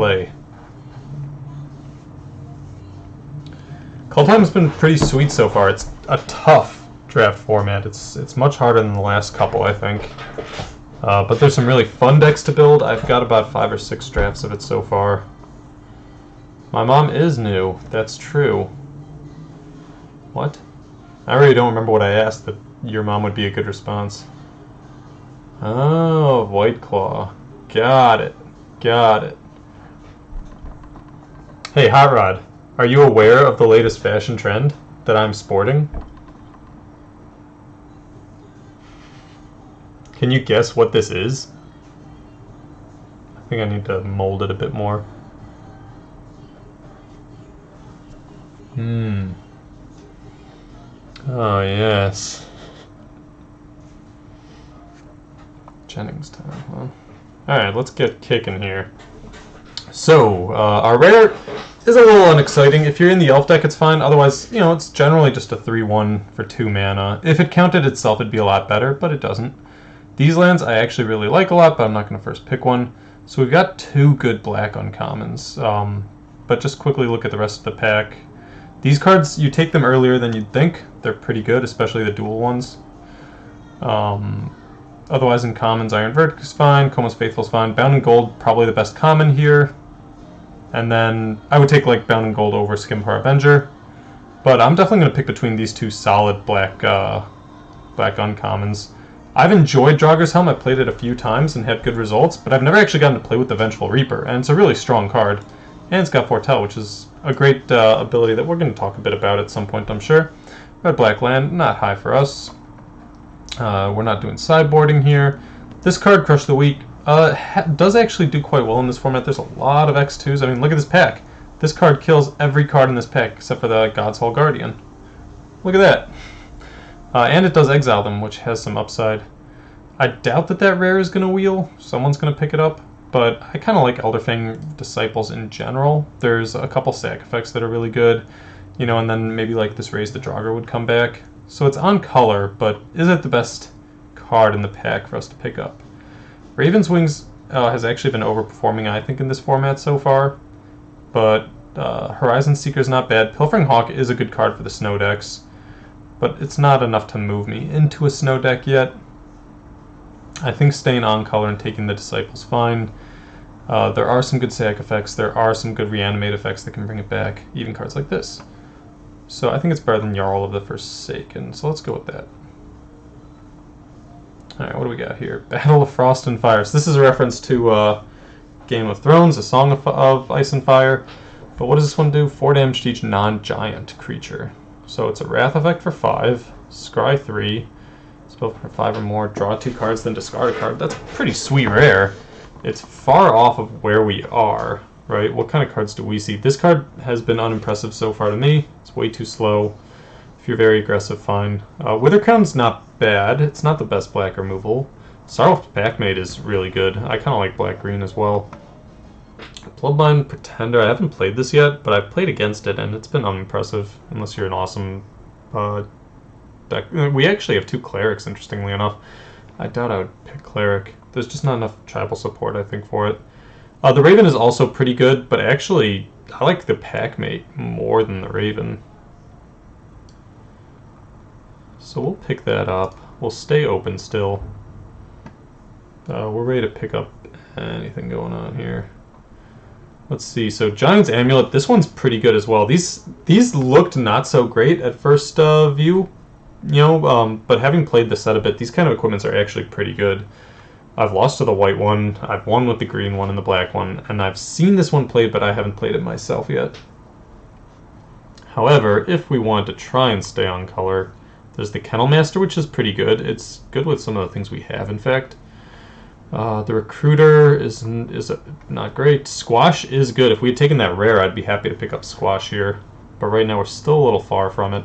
play. Kaldheim's been pretty sweet so far. It's a tough draft format. It's much harder than the last couple, I think. But there's some really fun decks to build. I've got about 5 or 6 drafts of it so far. My mom is new. That's true. What? I really don't remember what I asked, but your mom would be a good response. Oh, White Claw. Got it. Got it. Hey, Hot Rod. Are you aware of the latest fashion trend that I'm sporting? Can you guess what this is? I think I need to mold it a bit more. Oh, yes. Jennings time, huh? Alright, let's get kicking here. So, our rare is a little unexciting. If you're in the elf deck, it's fine. Otherwise, you know, it's generally just a 3/1 for 2 mana. If it counted itself, it'd be a lot better, but it doesn't. These lands I actually really like a lot, but I'm not going to first pick one. So we've got 2 good black uncommons. But just quickly look at the rest of the pack. These cards, you take them earlier than you'd think. They're pretty good, especially the dual ones. Otherwise, in commons, Iron Verdict is fine. Coma's Faithful is fine. Bound in Gold, probably the best common here. And then I would take like Bound in Gold over Skimhar Avenger. But I'm definitely going to pick between these 2 solid black uncommons. I've enjoyed Draugr's Helm. I've played it a few times and had good results, but I've never actually gotten to play with the Vengeful Reaper. And it's a really strong card. And it's got Foretell, which is a great ability that we're going to talk a bit about at some point, I'm sure. Red-black land, not high for us. We're not doing sideboarding here. This card, Crush the Weak, does actually do quite well in this format. There's a lot of X2s. I mean, look at this pack. This card kills every card in this pack except for the God's Hall Guardian. Look at that. And it does exile them, which has some upside. I doubt that rare is going to wheel. Someone's going to pick it up. But I kind of like Elderfang Disciples in general. There's a couple sack effects that are really good. You know, and then maybe like this Raise the Draugr would come back. So it's on color, but is it the best card in the pack for us to pick up? Raven's Wings has actually been overperforming, I think, in this format so far. But Horizon Seeker is not bad. Pilfering Hawk is a good card for the snow decks. But it's not enough to move me into a snow deck yet. I think staying on color and taking the Disciple's fine. There are some good sack effects. There are some good reanimate effects that can bring it back. Even cards like this. So I think it's better than Jarl of the Forsaken. So let's go with that. Alright, what do we got here? Battle of Frost and Fire. So this is a reference to Game of Thrones, A Song of Ice and Fire. But what does this one do? 4 damage to each non-giant creature. So it's a Wrath effect for 5, Scry 3, spell for 5 or more, draw 2 cards, then discard a card. That's pretty sweet rare. It's far off of where we are, right? What kind of cards do we see? This card has been unimpressive so far to me. It's way too slow. If you're very aggressive, fine. Withercrown's not bad. It's not the best black removal. Sorrow's Packmate is really good. I kind of like black-green as well. Bloodline Pretender, I haven't played this yet, but I've played against it, and it's been unimpressive, unless you're an awesome deck. We actually have 2 Clerics, interestingly enough. I doubt I would pick Cleric. There's just not enough tribal support, I think, for it. The Raven is also pretty good, but actually, I like the Packmate more than the Raven. So we'll pick that up. We'll stay open still. We're ready to pick up anything going on here. Let's see, so Giant's Amulet, this one's pretty good as well. These looked not so great at first view, you know, but having played the set a bit, these kind of equipments are actually pretty good. I've lost to the white one, I've won with the green one and the black one, and I've seen this one played, but I haven't played it myself yet. However, if we want to try and stay on color, there's the Kennel Master, which is pretty good. It's good with some of the things we have, in fact. The Recruiter is not great. Squash is good. If we had taken that rare, I'd be happy to pick up Squash here. But right now we're still a little far from it.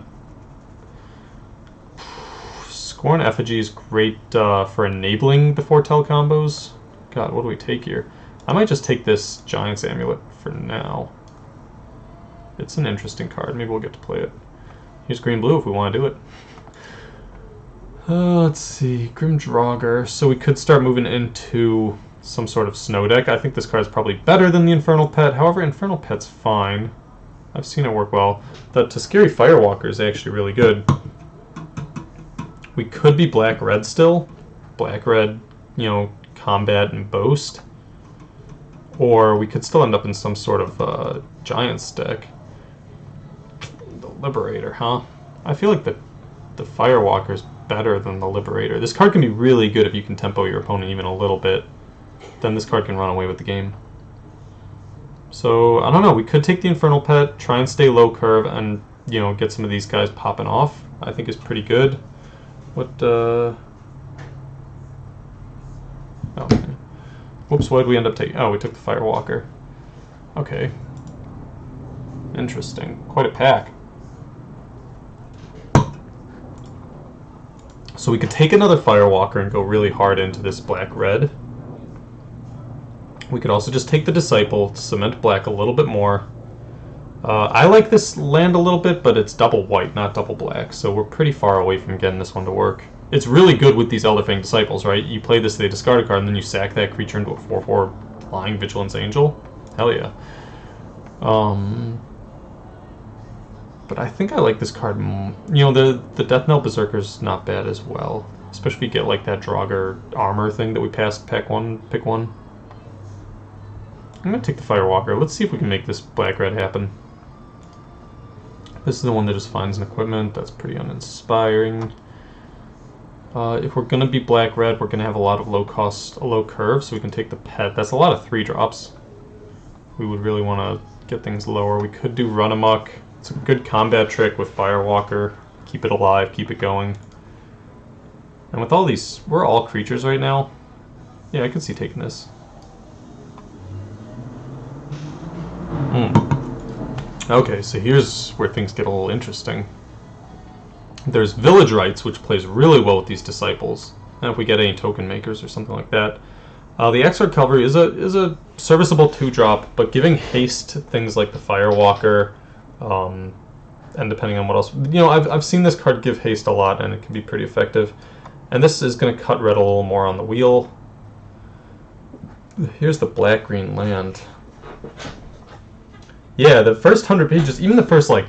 Scorn Effigy is great for enabling the Foretell combos. God, what do we take here? I might just take this Giant's Amulet for now. It's an interesting card. Maybe we'll get to play it. Here's green-blue if we want to do it. Let's see, Grim Draugr. So we could start moving into some sort of snow deck. I think this card is probably better than the Infernal Pet. However, Infernal Pet's fine. I've seen it work well. The Teskiri Firewalker is actually really good. We could be black-red still. Black-red, you know, combat and boast. Or we could still end up in some sort of Giants deck. The Liberator, huh? I feel like the Firewalker is better than the Liberator. This card can be really good if you can tempo your opponent even a little bit. Then this card can run away with the game. So, I don't know. We could take the Infernal Pet, try and stay low curve, and, you know, get some of these guys popping off. I think is pretty good. What, okay. Whoops, what did we end up taking? Oh, we took the Firewalker. Okay. Interesting. Quite a pack. So we could take another Firewalker and go really hard into this black-red. We could also just take the Disciple, cement black a little bit more. I like this land a little bit, but it's double white, not double black, so we're pretty far away from getting this one to work. It's really good with these Elderfang Disciples, right? You play this, they discard a card, and then you sack that creature into a 4/4 Flying Vigilance Angel. Hell yeah. But I think I like this card. You know, the Death Knell Berserker's not bad as well. Especially if you get like that Draugr armor thing that we passed, pick one. I'm going to take the Firewalker. Let's see if we can make this black-red happen. This is the one that just finds an equipment. That's pretty uninspiring. If we're going to be black-red, we're going to have a lot of low curve, so we can take the pet. That's a lot of 3-drops. We would really want to get things lower. We could do Run Amok. It's a good combat trick with Firewalker. Keep it alive, keep it going. And with all these, we're all creatures right now. Yeah, I could see taking this. Okay, so here's where things get a little interesting. There's Village Rites, which plays really well with these Disciples. And if we get any token makers or something like that. The Exarch Cavalry is a serviceable 2-drop, but giving haste to things like the Firewalker, and depending on what else... You know, I've seen this card give haste a lot, and it can be pretty effective. And this is going to cut red a little more on the wheel. Here's the black-green land. Yeah, the first 100 pages, even the first, like,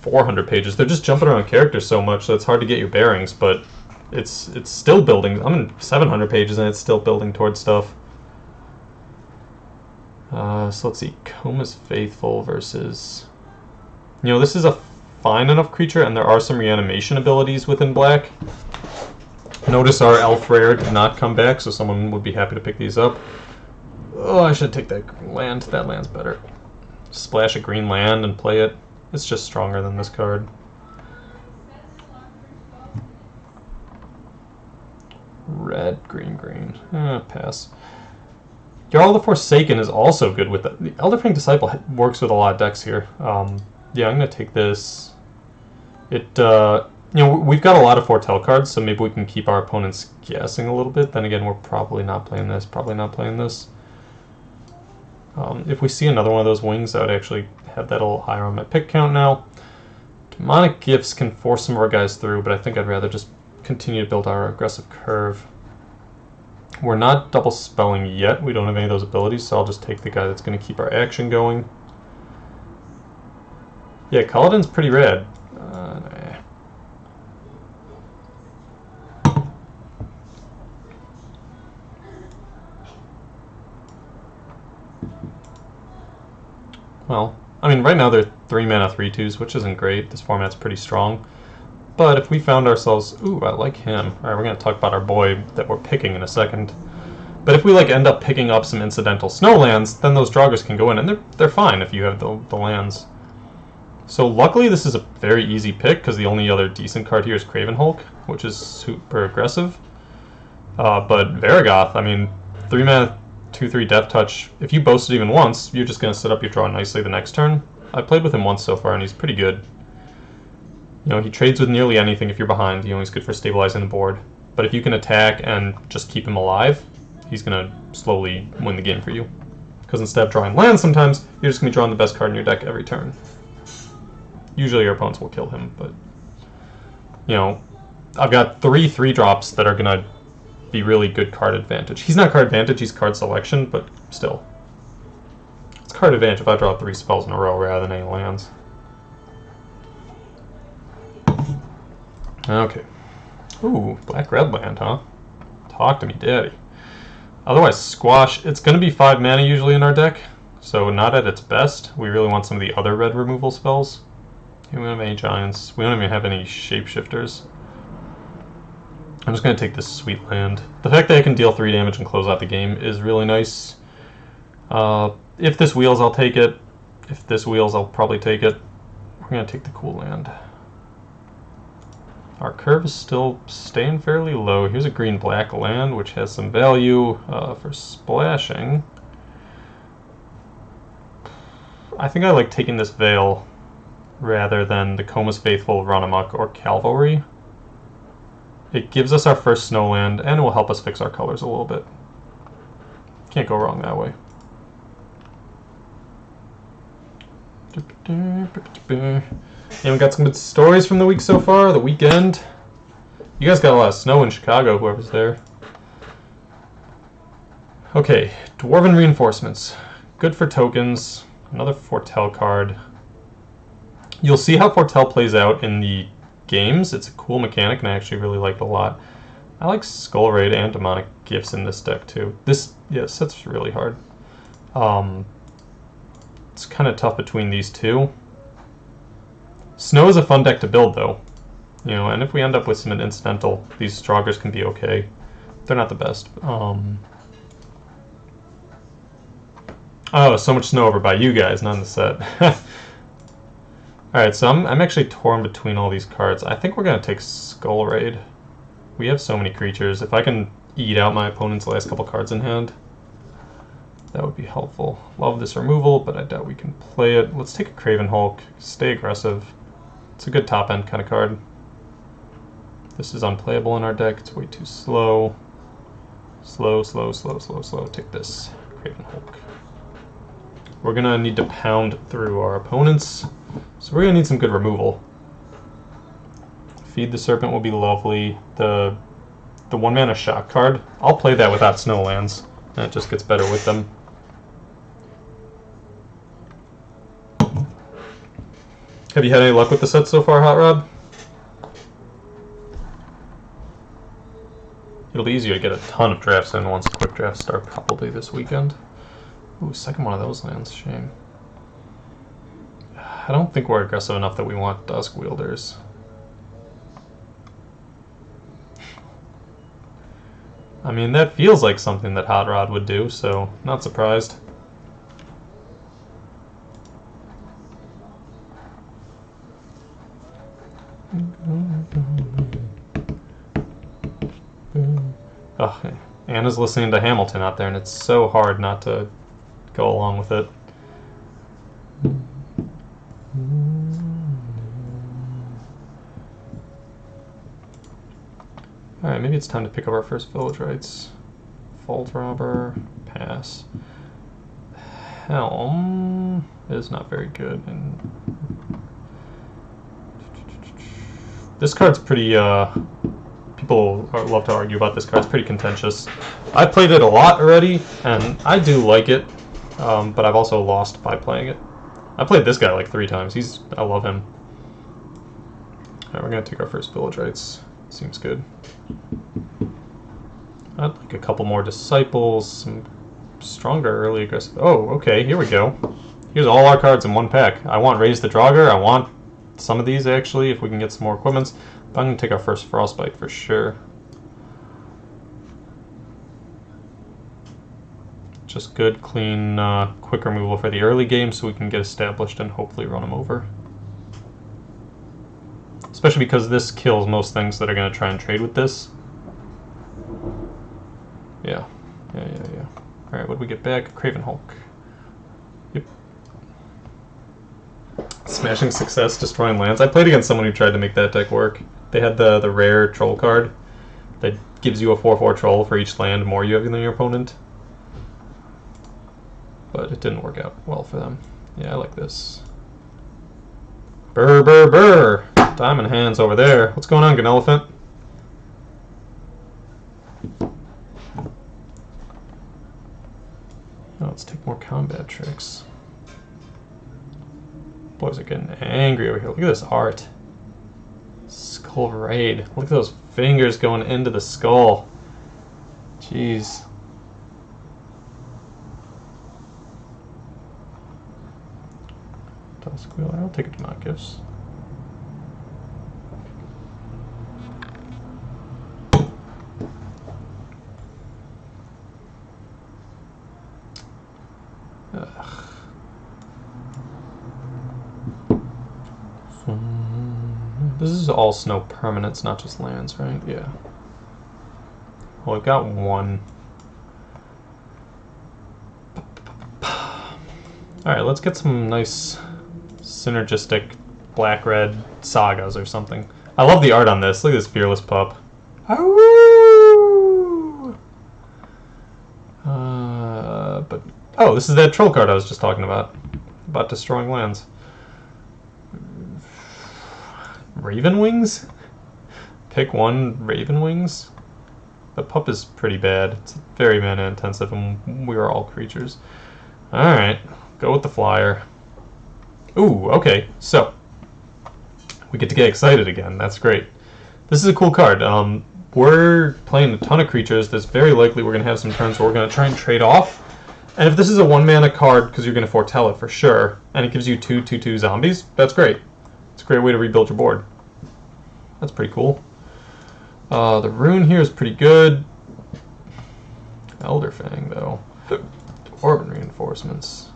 400 pages, they're just jumping around characters so much that it's hard to get your bearings, but it's still building. I'm in 700 pages, and it's still building towards stuff. So let's see, Coma's Faithful versus... You know, this is a fine enough creature, and there are some reanimation abilities within black. Notice our Elf Rare did not come back, so someone would be happy to pick these up. Oh, I should take that land. That land's better. Splash a green land and play it. It's just stronger than this card. Red, green, green. Pass. Jarl the Forsaken is also good with it. The Elderfang Disciple works with a lot of decks here. Yeah, I'm going to take this. You know, we've got a lot of Foretell cards, so maybe we can keep our opponents guessing a little bit. Then again, we're probably not playing this, probably not playing this. If we see another one of those wings, I would actually have that a little higher on my pick count now. Demonic Gifts can force some of our guys through, but I think I'd rather just continue to build our aggressive curve. We're not double spelling yet. We don't have any of those abilities, so I'll just take the guy that's going to keep our action going. Yeah, Kaldheim's pretty rad. Nah. Well, I mean, right now they're 3-mana 3/2s, which isn't great. This format's pretty strong. But if we found ourselves... Ooh, I like him. Alright, we're going to talk about our boy that we're picking in a second. But if we like end up picking up some incidental snowlands, then those Draugrs can go in, and they're fine if you have the lands. So luckily this is a very easy pick, because the only other decent card here is Craven Hulk, which is super aggressive. But Varragoth, I mean, 3-mana 2/3 Death Touch. If you boast it even once, you're just going to set up your draw nicely the next turn. I played with him once so far, and he's pretty good. You know, he trades with nearly anything if you're behind. You know, he's good for stabilizing the board. But if you can attack and just keep him alive, he's going to slowly win the game for you. Because instead of drawing lands sometimes, you're just going to be drawing the best card in your deck every turn. Usually your opponents will kill him, but... You know, I've got 3 3-drops that are going to be really good card advantage. He's not card advantage, he's card selection, but still. It's card advantage if I draw 3 spells in a row rather than any lands. Okay. Ooh, black-red land, huh? Talk to me, daddy. Otherwise, Squash, it's going to be 5 mana usually in our deck, so not at its best. We really want some of the other red removal spells. We don't have any giants. We don't even have any shapeshifters. I'm just going to take this sweet land. The fact that I can deal 3 damage and close out the game is really nice. If this wheels, I'll take it. If this wheels, I'll probably take it. We're going to take the cool land. Our curve is still staying fairly low. Here's a green-black land, which has some value for splashing. I think I like taking this Veil rather than the Coma's Faithful, Run Amok, or Cavalry. It gives us our first snow land, and it will help us fix our colors a little bit. Can't go wrong that way. And we got some good stories from the week so far, the weekend. You guys got a lot of snow in Chicago, whoever's there. Okay, Dwarven Reinforcements. Good for tokens. Another Foretell card. You'll see how Foretell plays out in the games. It's a cool mechanic, and I actually really like it a lot. I like Skull Raid and Demonic Gifts in this deck, too. This, yes, that's really hard. It's kind of tough between these two. Snow is a fun deck to build, though. You know, and if we end up with some incidental, these Draugrs can be okay. They're not the best. Oh, so much snow over by you guys, not in the set. Alright, so I'm actually torn between all these cards. I think we're going to take Skull Raid. We have so many creatures. If I can eat out my opponent's last couple cards in hand, that would be helpful. Love this removal, but I doubt we can play it. Let's take a Craven Hulk. Stay aggressive. It's a good top-end kind of card. This is unplayable in our deck. It's way too slow. Slow. Take this. Craven Hulk. We're going to need to pound through our opponents, so we're going to need some good removal. Feed the Serpent will be lovely. The 1-mana Shock card, I'll play that without Snowlands, and it just gets better with them. Have you had any luck with the set so far, Hot Rod? It'll be easier to get a ton of drafts in once quick drafts start, probably this weekend. Ooh, second one of those lands, shame. I don't think we're aggressive enough that we want Dusk Wielders. I mean, that feels like something that Hot Rod would do, so not surprised. Oh, Anna's listening to Hamilton out there, and it's so hard not to go along with it. Alright, maybe it's time to pick up our first village rights. Vault Robber, pass. Helm is not very good. And this card's pretty, people love to argue about this card. It's pretty contentious. I played it a lot already, and I do like it, but I've also lost by playing it. I played this guy like 3 times. I love him. Alright, we're going to take our first village rights. Seems good. I'd like a couple more disciples, some stronger early aggressive. Oh, okay, here we go. Here's all our cards in one pack. I want Raise the Draugr. I want some of these, actually, if we can get some more equipments. But I'm going to take our first Frostbite for sure. Just good, clean, quick removal for the early game so we can get established and hopefully run them over. Especially because this kills most things that are going to try and trade with this. Yeah. Alright, what do we get back? Craven Hulk. Yep. Smashing Success, destroying lands. I played against someone who tried to make that deck work. They had the rare troll card that gives you a 4/4 troll for each land more you have than your opponent. But it didn't work out well for them. Yeah, I like this. Brr. Diamond Hands over there. What's going on, Gnelephant? let's take more combat tricks. Boys are getting angry over here. Look at this art. Skull raid. Look at those fingers going into the skull. Jeez. Squeal. I'll take it to not gifts. This is all snow permanents, not just lands, right? Yeah. Well, we've got one. Alright, let's get some nice synergistic black-red sagas or something. I love the art on this. Look at this fearless pup. But oh, this is that troll card I was just talking about destroying lands. Raven Wings? Pick one Raven Wings? The pup is pretty bad. It's very mana intensive, and we are all creatures. Alright, go with the flyer. Ooh, okay, so we get to get excited again. That's great. This is a cool card. We're playing a ton of creatures. There's very likely we're going to have some turns where we're going to try and trade off. And if this is a 1-mana card, because you're going to foretell it for sure, and it gives you 2/2/2 zombies, that's great. It's a great way to rebuild your board. That's pretty cool. The rune here is pretty good. Elder Fang, though. Dwarven reinforcements.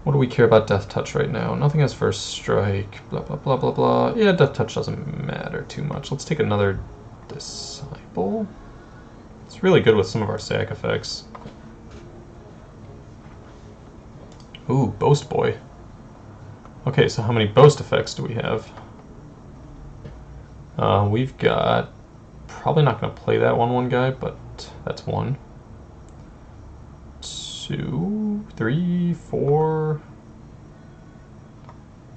What do we care about Death Touch right now? Nothing has First Strike. Blah, blah, blah, blah, blah. Yeah, Death Touch doesn't matter too much. Let's take another Disciple. It's really good with some of our sack effects. Ooh, Boast Boy. Okay, so how many Boast effects do we have? We've got... Probably not going to play that 1/1 guy, but that's 1. 2, 3, 4...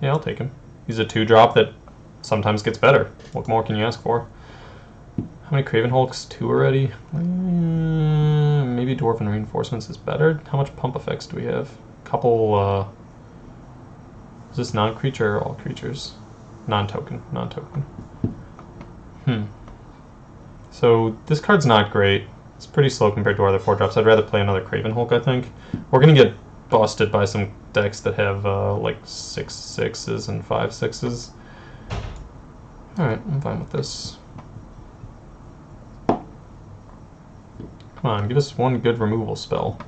Yeah, I'll take him. He's a 2-drop that sometimes gets better. What more can you ask for? How many Craven Hulks? 2 already? Maybe Dwarven Reinforcements is better? How much pump effects do we have? Couple, is this non-creature or all creatures? Non-token. Non-token. So, this card's not great. It's pretty slow compared to our other 4-drops. I'd rather play another Craven Hulk, I think. We're gonna get busted by some decks that have, like, 6 6s and 5 6s. Alright, I'm fine with this. Come on, give us one good removal spell.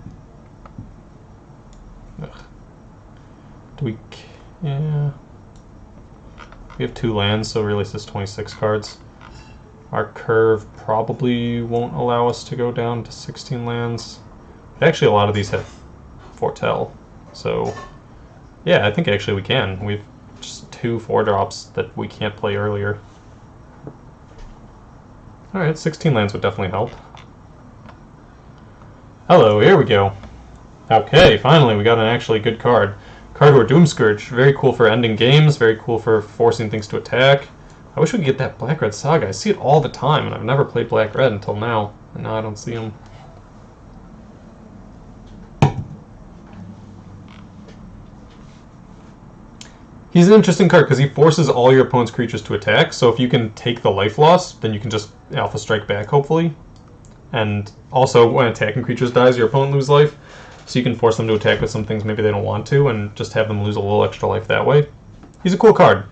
Ugh. Do we... yeah... We have 2 lands, so really it's just 26 cards. Our curve probably won't allow us to go down to 16 lands. But actually, a lot of these have foretell. So, yeah, I think actually we can. We've just 2 4-drops that we can't play earlier. Alright, 16 lands would definitely help. Hello, here we go. Okay, finally we got an actually good card. Cardboard Doomscourge. Very cool for ending games, very cool for forcing things to attack. I wish we could get that Black-Red Saga. I see it all the time, and I've never played Black-Red until now. And now I don't see him. He's an interesting card because he forces all your opponent's creatures to attack, so if you can take the life loss, then you can just Alpha Strike back, hopefully. And also, when attacking creatures dies, your opponent loses life, so you can force them to attack with some things maybe they don't want to, and just have them lose a little extra life that way. He's a cool card.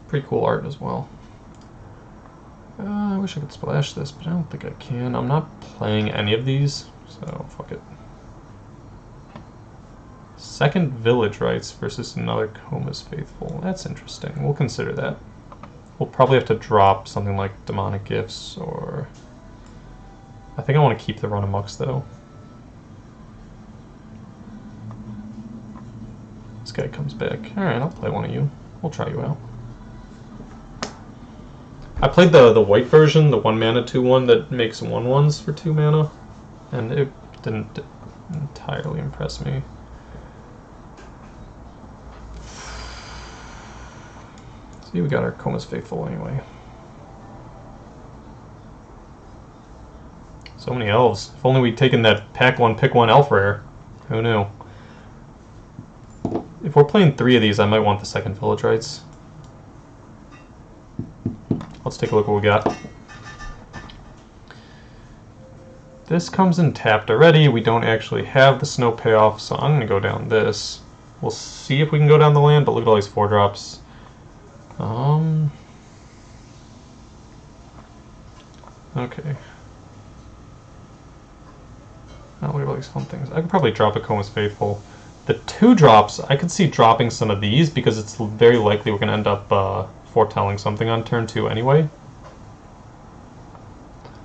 Pretty cool art as well. I wish I could splash this, but I don't think I can. I'm not playing any of these, so fuck it. Second Village Rites versus another Coma's Faithful. That's interesting. We'll consider that. We'll probably have to drop something like Demonic Gifts, or... I think I want to keep the Run Amucks, though. This guy comes back. Alright, I'll play one of you. We'll try you out. I played the white version, the 1-mana 2/1 that makes 1/1s for 2 mana, and it didn't entirely impress me. See, we got our Coma's Faithful anyway. So many elves. If only we'd taken that pack one, pick one elf rare. Who knew? If we're playing 3 of these, I might want the second Village Rites. Let's take a look what we got. This comes in tapped already. We don't actually have the snow payoff, so I'm going to go down this. We'll see if we can go down the land, but look at all these 4-drops. Okay. Now look at all these fun things. I could probably drop a Coma's Faithful. The 2-drops, I could see dropping some of these because it's very likely we're going to end up foretelling something on turn 2 anyway.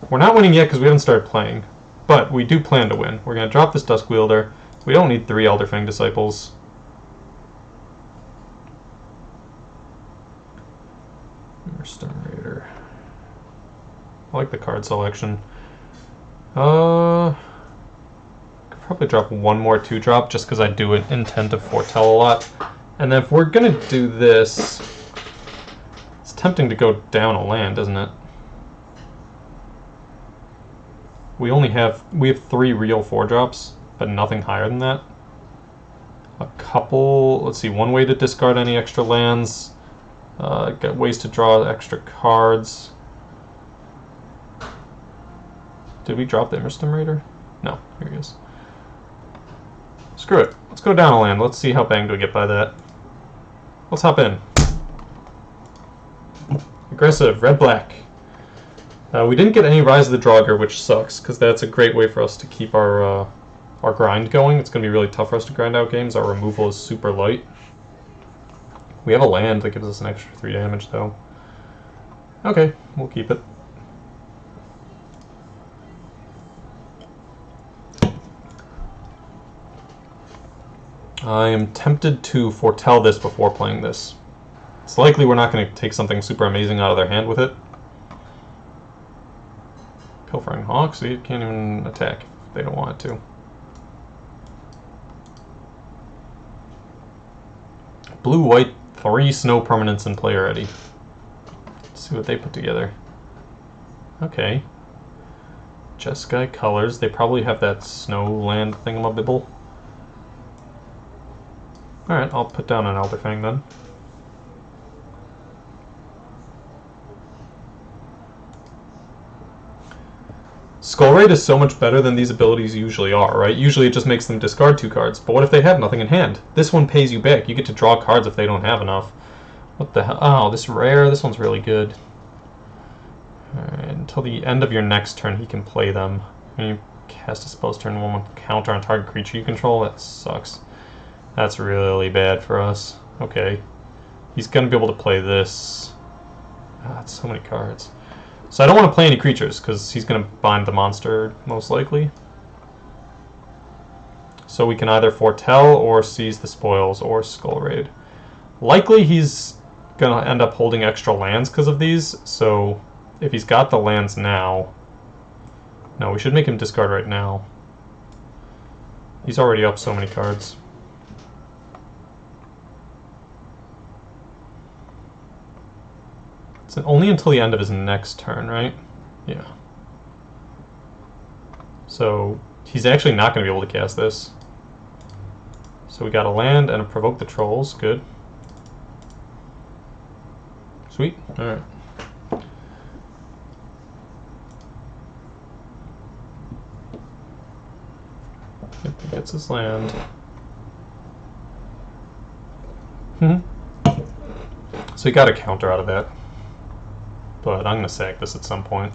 We're not winning yet because we haven't started playing, but we do plan to win. We're going to drop this Dusk Wielder. We don't need 3 Elderfang Disciples. Stone Raider. I like the card selection. Could probably drop one more 2-drop just because I do intend to foretell a lot. And then if we're going to do this, it's tempting to go down a land, isn't it? We have 3 real 4-drops, but nothing higher than that. A couple, let's see, one way to discard any extra lands. Got ways to draw extra cards. Did we drop the Immerstem Raider? No, here he is. Screw it. Let's go down a land. Let's see how banged we get by that. Let's hop in. Aggressive, red-black. We didn't get any Rise of the Draugr, which sucks, because that's a great way for us to keep our grind going. It's going to be really tough for us to grind out games. Our removal is super light. We have a land that gives us an extra 3 damage, though. Okay, we'll keep it. I am tempted to foretell this before playing this. It's likely we're not going to take something super amazing out of their hand with it. Pilfering Hawk, so you can't even attack if they don't want it to. Blue-white, 3 snow permanents in play already. Let's see what they put together. Okay. Jeskai colors, they probably have that snow land thingamabibble. Alright, I'll put down an Elderfang then. Skull Raid is so much better than these abilities usually are, right? Usually it just makes them discard 2 cards, but what if they have nothing in hand? This one pays you back. You get to draw cards if they don't have enough. What the hell? Oh, this rare. This one's really good. Alright, until the end of your next turn he can play them. When you cast a spell's turn 1 counter on target creature you control, that sucks. That's really bad for us. Okay. He's going to be able to play this. Ah, that's so many cards. So I don't want to play any creatures, because he's going to bind the monster, most likely. So we can either foretell, or seize the spoils, or Skull Raid. Likely he's going to end up holding extra lands because of these, so if he's got the lands now... No, we should make him discard right now. He's already up so many cards. It's only until the end of his next turn, right? Yeah. So he's actually not going to be able to cast this. So we got a land and a Provoke the Trolls. Good. Sweet. Alright. Yep, he gets his land. So he got a counter out of that. But I'm going to sack this at some point.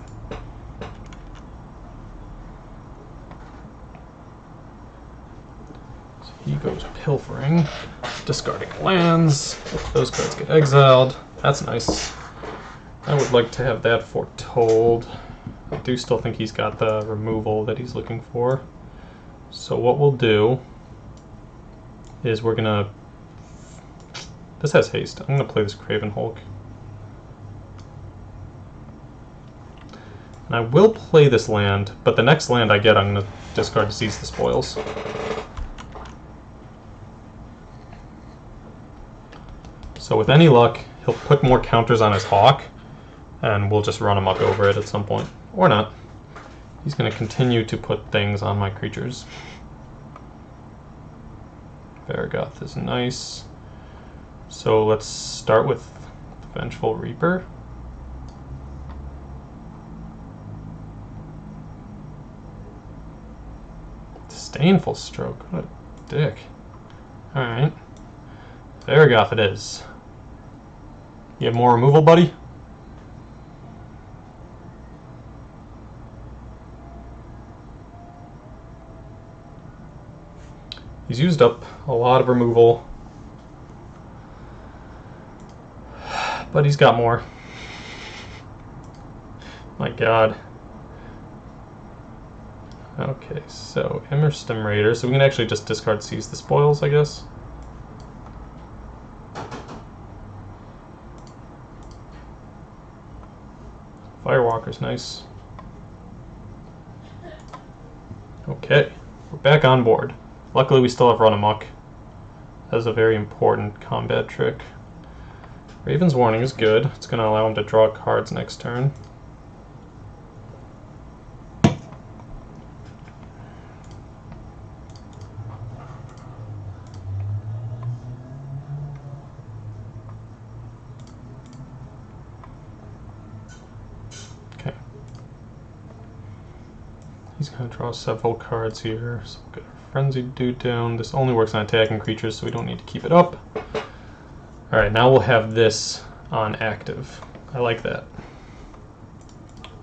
So he goes Pilfering, discarding lands. Those cards get exiled. That's nice. I would like to have that foretold. I do still think he's got the removal that he's looking for. So what we'll do is we're going to... This has haste. I'm going to play this Craven Hulk. And I will play this land, but the next land I get, I'm going to discard to seize the spoils. So with any luck, he'll put more counters on his Hawk, and we'll just run amok over it at some point. Or not. He's going to continue to put things on my creatures. Vargoth is nice. So let's start with Vengeful Reaper. Disdainful Stroke. What a dick. Alright. Vargoth it is. You have more removal, buddy? He's used up a lot of removal. But he's got more. My god. Okay, so Immerstem Raider. So we can actually just discard Seize the Spoils, I guess. Firewalker's nice. Okay, we're back on board. Luckily we still have Run Amok. That's a very important combat trick. Raven's Warning is good. It's going to allow him to draw cards next turn. Okay. He's going to draw several cards here. So we'll get our Frenzied Dude down. This only works on attacking creatures, so we don't need to keep it up. Alright, now we'll have this on active. I like that.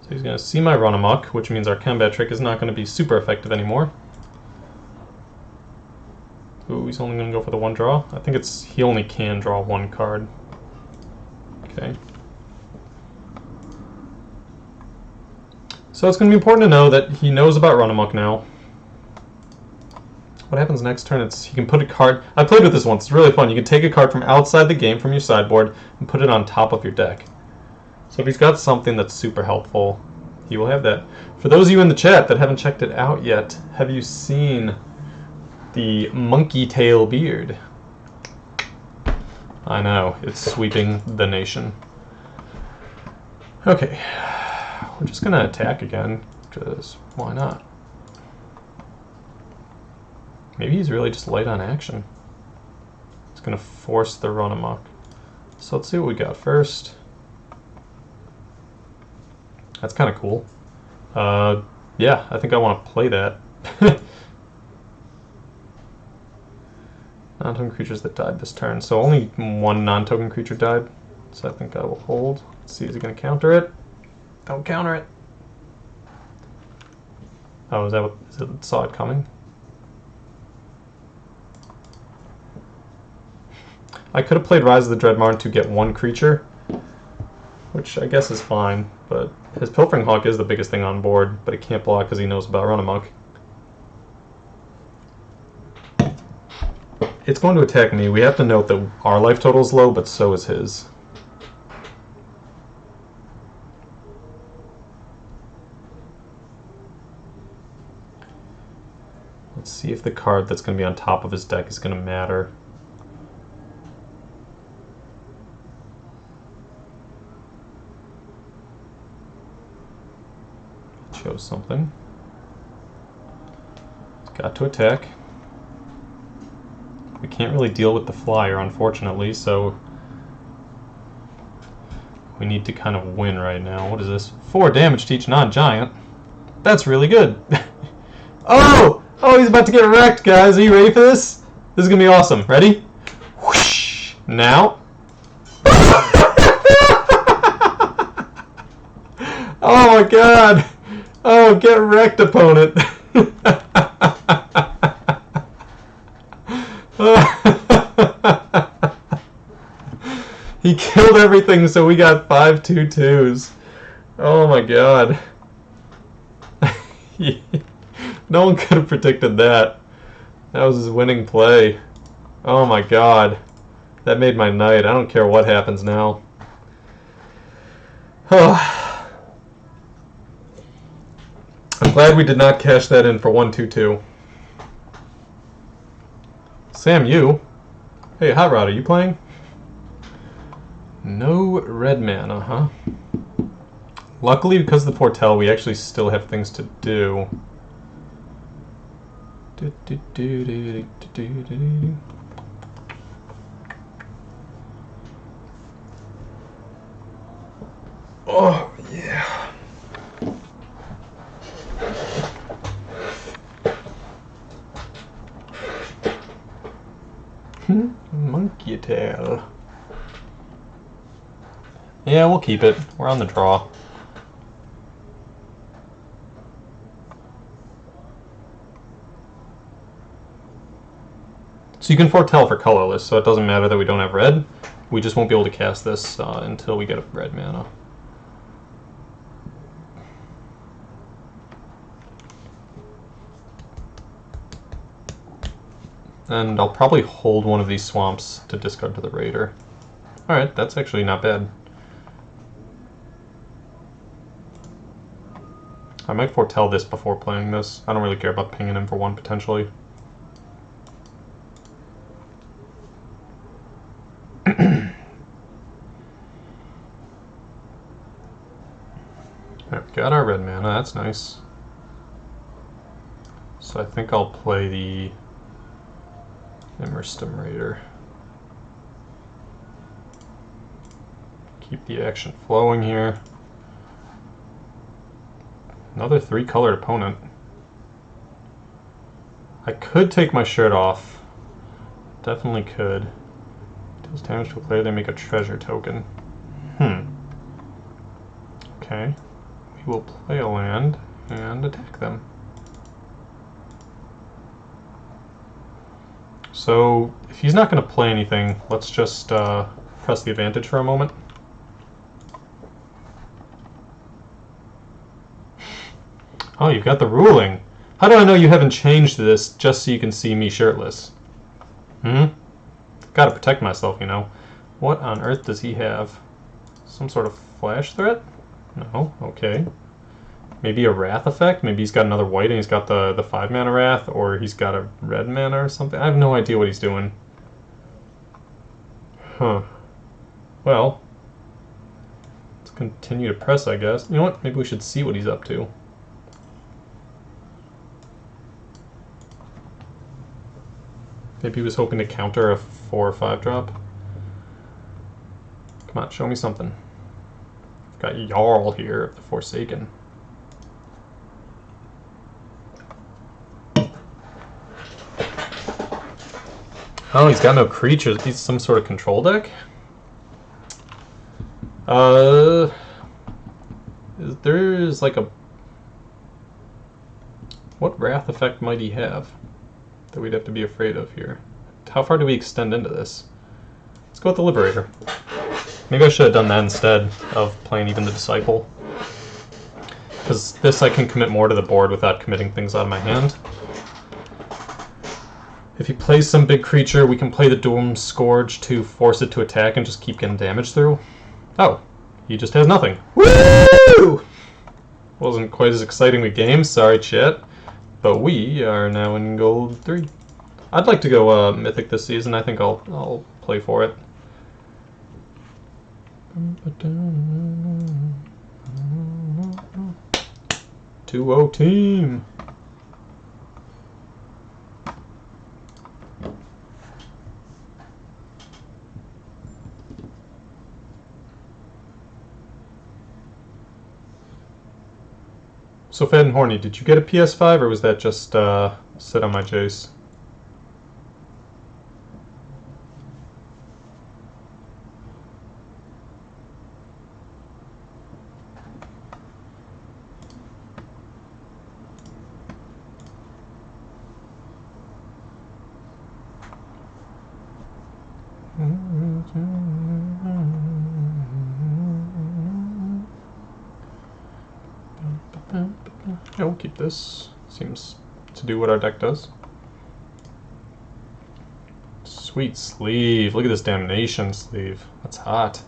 So he's going to see my Run Amok, which means our combat trick is not going to be super effective anymore. Ooh, he's only going to go for the one draw. I think it's he only can draw one card. Okay. So it's going to be important to know that he knows about Run Amok now. What happens next turn? It's he can put a card. I played with this once. It's really fun. You can take a card from outside the game from your sideboard and put it on top of your deck. So if he's got something that's super helpful, he will have that. For those of you in the chat that haven't checked it out yet, have you seen the monkey tail beard? I know, it's sweeping the nation. Okay, we're just gonna attack again, because why not? Maybe he's really just light on action. He's going to force the Run Amok. So let's see what we got first. That's kind of cool. Yeah, I think I want to play that. Non-token creatures that died this turn. So only one non-token creature died. So I think I will hold. Let's see, is he going to counter it? Don't counter it. Oh, is that what... Is it, saw it coming? I could have played Rise of the Dread Marn to get one creature, which I guess is fine, but his Pilfering Hawk is the biggest thing on board, but he can't block because he knows about Run Amok. It's going to attack me. We have to note that our life total is low, but so is his. Let's see if the card that's going to be on top of his deck is going to matter. Shows something. It's got to attack. We can't really deal with the flyer, unfortunately, so we need to kind of win right now. What is this? 4 damage to each non-giant. That's really good. Oh! Oh, he's about to get wrecked, guys. Are you ready for this? This is going to be awesome. Ready? Whoosh! Now. Oh my god! Oh, get wrecked, opponent. He killed everything, so we got 5 2/2s. Oh my god. No one could have predicted that. That was his winning play. Oh my god. That made my night. I don't care what happens now. I'm glad we did not cash that in for 1/2/2. Sam, you? Hey, Hot Rod, are you playing? No red mana, huh? Luckily, because of the Portel, we actually still have things to do. Oh, yeah. Monkey tail. Yeah, we'll keep it. We're on the draw. So you can foretell for colorless, so it doesn't matter that we don't have red. We just won't be able to cast this until we get a red mana. And I'll probably hold one of these swamps to discard to the Raider. Alright, that's actually not bad. I might foretell this before playing this. I don't really care about pinging him for one, potentially. Alright, we got our red mana, that's nice. So I think I'll play the Immerstem Raider. Keep the action flowing here. Another 3-colored opponent. I could take my shirt off. Definitely could. Deals damage to a player, they make a treasure token. Okay. We will play a land and attack them. So, if he's not going to play anything, let's just press the advantage for a moment. Oh, you've got the ruling. How do I know you haven't changed this just so you can see me shirtless? Gotta protect myself, you know. What on earth does he have? Some sort of flash threat? No, okay. Maybe a wrath effect? Maybe he's got another white and he's got the 5-mana wrath, or he's got a red mana or something. I have no idea what he's doing. Huh. Well, let's continue to press, I guess. You know what? Maybe we should see what he's up to. Maybe he was hoping to counter a 4 or 5 drop. Come on, show me something. I've got Jarl here of the Forsaken. Oh, he's got no creatures. He's some sort of control deck? There's like a... What wrath effect might he have that we'd have to be afraid of here? How far do we extend into this? Let's go with the Liberator. Maybe I should have done that instead of playing even the Disciple. Because this I can commit more to the board without committing things out of my hand. If he plays some big creature, we can play the Doom Scourge to force it to attack and just keep getting damage through. Oh, he just has nothing. Woo! Wasn't quite as exciting a game, sorry chat. But we are now in Gold 3. I'd like to go Mythic this season. I think I'll play for it. 2-0 team. So Fat and Horny, did you get a PS5 or was that just sit on my Jace? Yeah, we'll keep this. Seems to do what our deck does. Sweet sleeve. Look at this Damnation sleeve. That's hot.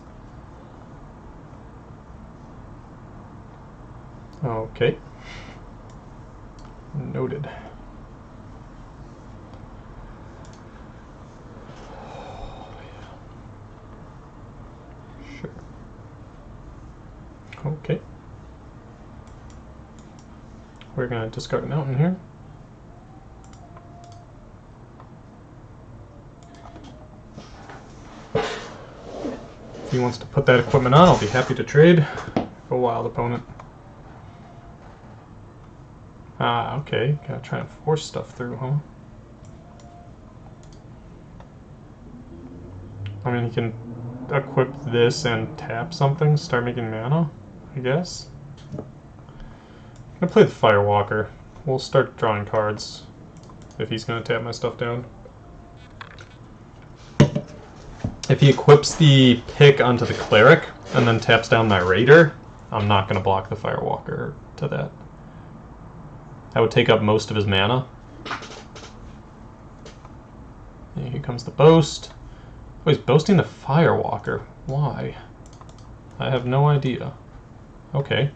Okay. Noted. Sure. Okay. we're going to discard an mountain here. If he wants to put that equipment on, I'll be happy to trade for a wild opponent. Ah, okay. Gotta try and force stuff through, huh? I mean, he can equip this and tap something, start making mana, I guess. I'm gonna play the Firewalker. We'll start drawing cards if he's gonna tap my stuff down. If he equips the pick onto the Cleric and then taps down my Raider, I'm not gonna block the Firewalker to that. That would take up most of his mana. And here comes the Boast. Oh, he's boasting the Firewalker. Why? I have no idea. Okay.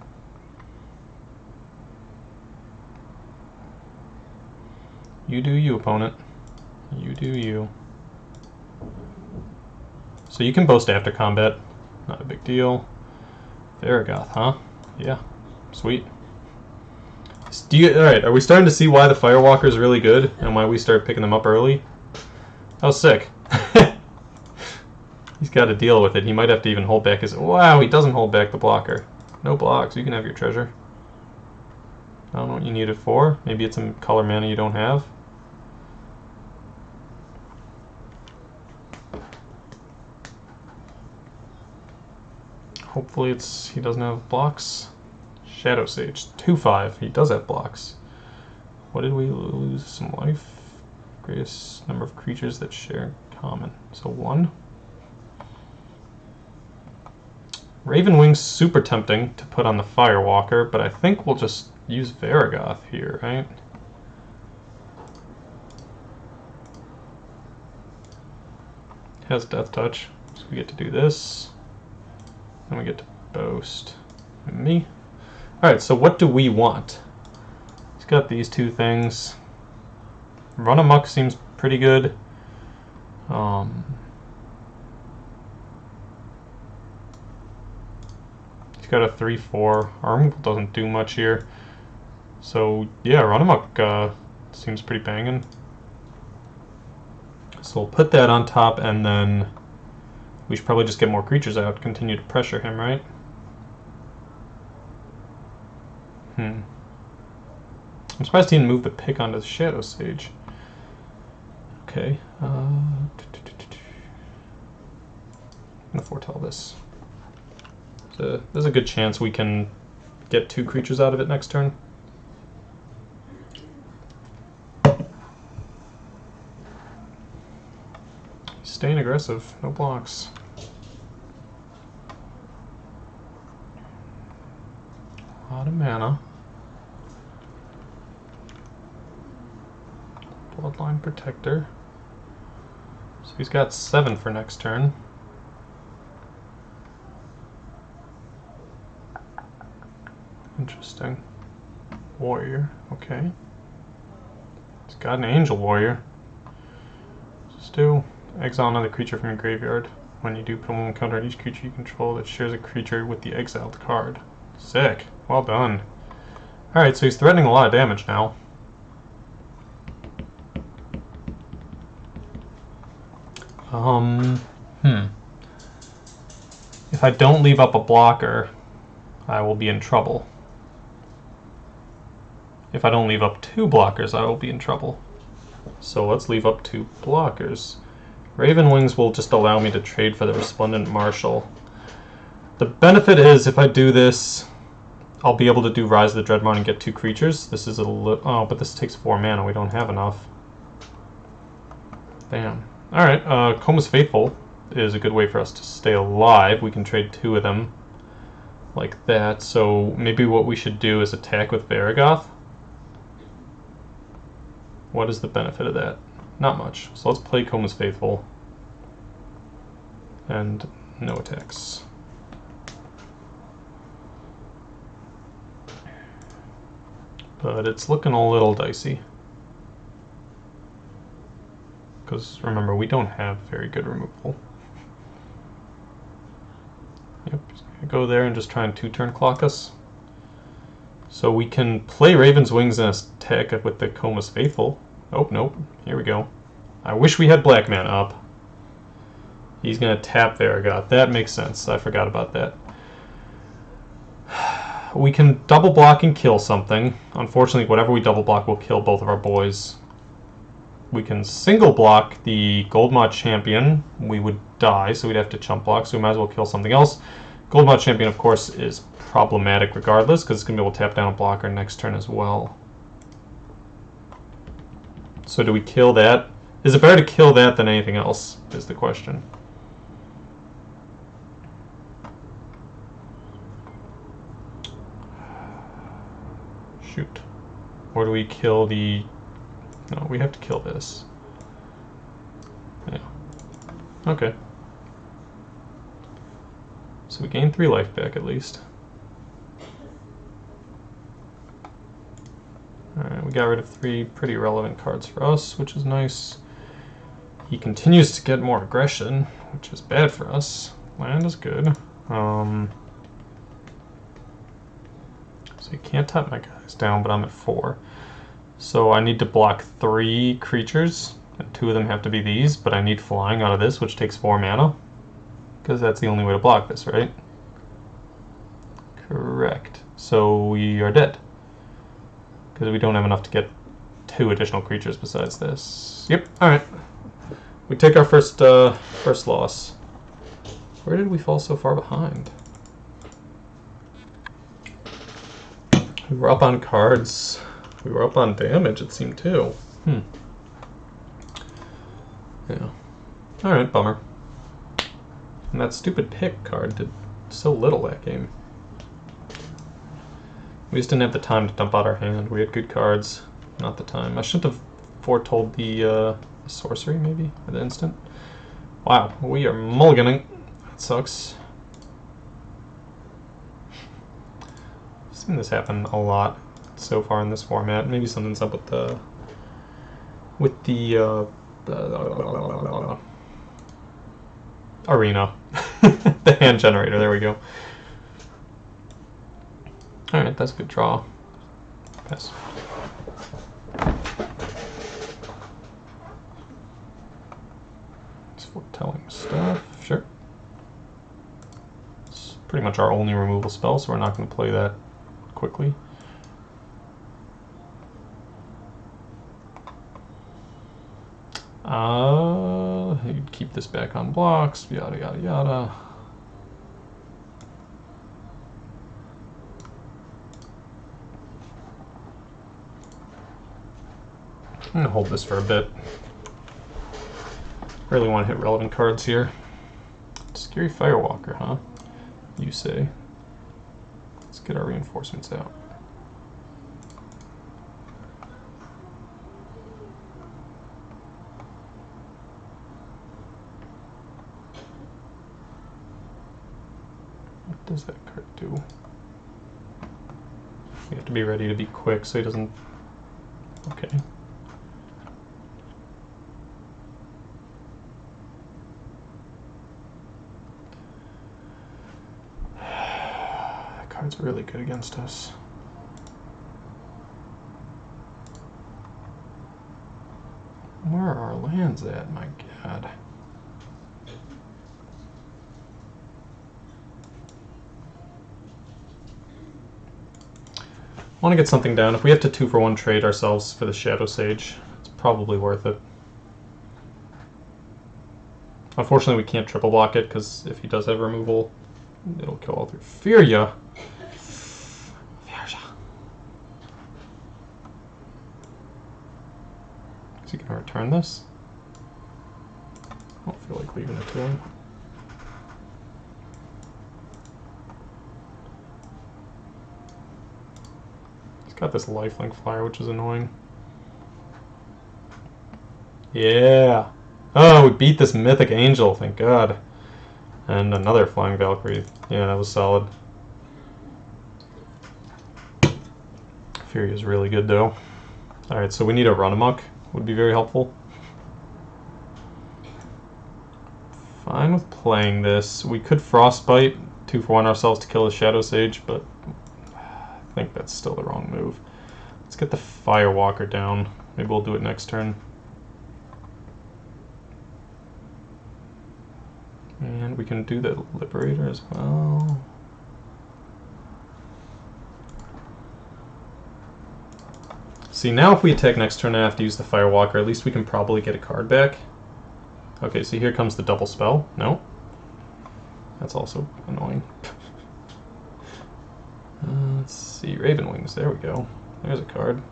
You do you, opponent. You do you. So you can boast after combat. Not a big deal. Varragoth, huh? Yeah. Sweet. Alright, are we starting to see why the Firewalker is really good and why we start picking them up early? Oh, sick. He's got to deal with it. He might have to even hold back his... Wow, he doesn't hold back the blocker. No blocks. You can have your treasure. I don't know what you need it for. Maybe it's some color mana you don't have. Hopefully he doesn't have blocks. Shadow Sage, 2/5. He does have blocks. What did we lose? Some life. Greatest number of creatures that share common. So 1. Ravenwing's super tempting to put on the Firewalker, but I think we'll just use Varragoth here, right? Has Death Touch, so we get to do this. Then we get to boast me. Alright, so what do we want? He's got these two things. Run Amok seems pretty good. He's got a 3/4. Our removal doesn't do much here. So yeah, Run Amok seems pretty banging. So we'll put that on top, and then we should probably just get more creatures out, continue to pressure him, right? I'm surprised he didn't move the pick onto the Shadow Sage. Okay. I'm gonna foretell this. So there's a good chance we can get 2 creatures out of it next turn. Staying aggressive, no blocks. A lot of mana. Bloodline Protector. So he's got 7 for next turn. Interesting. Warrior, okay. He's got an Angel Warrior. Just do exile another creature from your graveyard. When you do, put one counter on each creature you control that shares a creature with the exiled card. Sick. Well done. Alright, so he's threatening a lot of damage now. If I don't leave up a blocker, I will be in trouble. If I don't leave up 2 blockers, I will be in trouble. So let's leave up 2 blockers. Ravenwings will just allow me to trade for the Resplendent Marshal. The benefit is, if I do this, I'll be able to do Rise of the Dreadmon and get 2 creatures. This is a little... Oh, but this takes 4 mana. We don't have enough. Damn. Alright, Coma's Faithful is a good way for us to stay alive. We can trade 2 of them like that. So maybe what we should do is attack with Varragoth. What is the benefit of that? Not much. So let's play Coma's Faithful. And no attacks. But it's looking a little dicey. Because remember, we don't have very good removal. Yep, just gonna go there and just try and 2-turn clock us. So we can play Raven's Wings and attack it with the Coma's Faithful. Oh, nope. Here we go. I wish we had Black Man up. He's going to tap Varrigot. That makes sense. I forgot about that. We can double block and kill something. Unfortunately, whatever we double block will kill both of our boys. We can single block the Goldmod Champion. We would die, so we'd have to chump block, so we might as well kill something else. Goldmod Champion, of course, is problematic regardless, because it's going to be able to tap down a blocker next turn as well. So do we kill that? Is it better to kill that than anything else, is the question. Shoot. Or do we kill the... No, we have to kill this. Yeah. Okay. So we gain 3 life back at least. Alright, we got rid of 3 pretty relevant cards for us, which is nice. He continues to get more aggression, which is bad for us. Land is good. So you can't tap my guys down, but I'm at 4. So I need to block 3 creatures, and 2 of them have to be these, but I need flying out of this, which takes 4 mana. Because that's the only way to block this, right? Correct. So we are dead. Because we don't have enough to get 2 additional creatures besides this. Yep, alright. We take our first loss. Where did we fall so far behind? We were up on cards. We were up on damage, it seemed, too. Yeah. Alright, bummer. And that stupid pick card did so little that game. We just didn't have the time to dump out our hand. We had good cards, not the time. I should have foretold the sorcery, maybe, at the instant. Wow, we are mulliganing. That sucks. I've seen this happen a lot so far in this format. Maybe something's up with the arena. The hand generator, there we go. Alright, that's a good draw. Pass. It's foretelling stuff, sure. It's pretty much our only removal spell, so we're not going to play that quickly. You'd keep this back on blocks, yada yada yada. I'm going to hold this for a bit. Really want to hit relevant cards here. Scary Firewalker, huh? You say. Let's get our reinforcements out. What does that card do? We have to be ready to be quick so he doesn't... Okay. It's really good against us. Where are our lands at? My God. I want to get something down. If we have to 2-for-1 trade ourselves for the Shadow Sage, it's probably worth it. Unfortunately, we can't triple block it because if he does have removal, it'll kill all through Furia. Is he going to return this? I don't feel like leaving it to him. He's got this lifelink flyer, which is annoying. Yeah! Oh, we beat this Mythic Angel, thank God. And another Flying Valkyrie. Yeah, that was solid. Fury is really good, though. Alright, so we need a run amok. Would be very helpful. Fine with playing this. We could Frostbite 2-for-1 ourselves to kill the Shadow Sage, but I think that's still the wrong move. Let's get the Firewalker down. Maybe we'll do it next turn. And we can do the Liberator as well. See, now if we attack next turn and I have to use the Firewalker, at least we can probably get a card back. Okay, so here comes the double spell. No? That's also annoying. Let's see, Raven Wings, there we go. There's a card.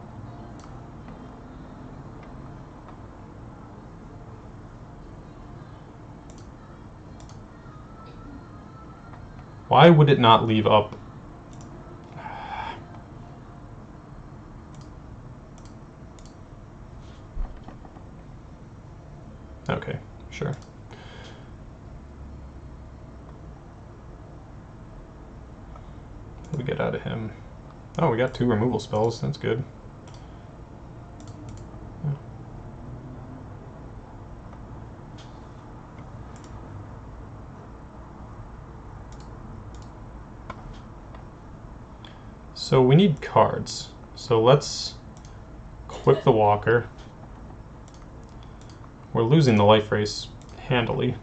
Why would it not leave up? Okay, sure. What do we get out of him? Oh, we got 2 removal spells. That's good. Yeah. So we need cards. So let's equip the Walker. We're losing the life race handily,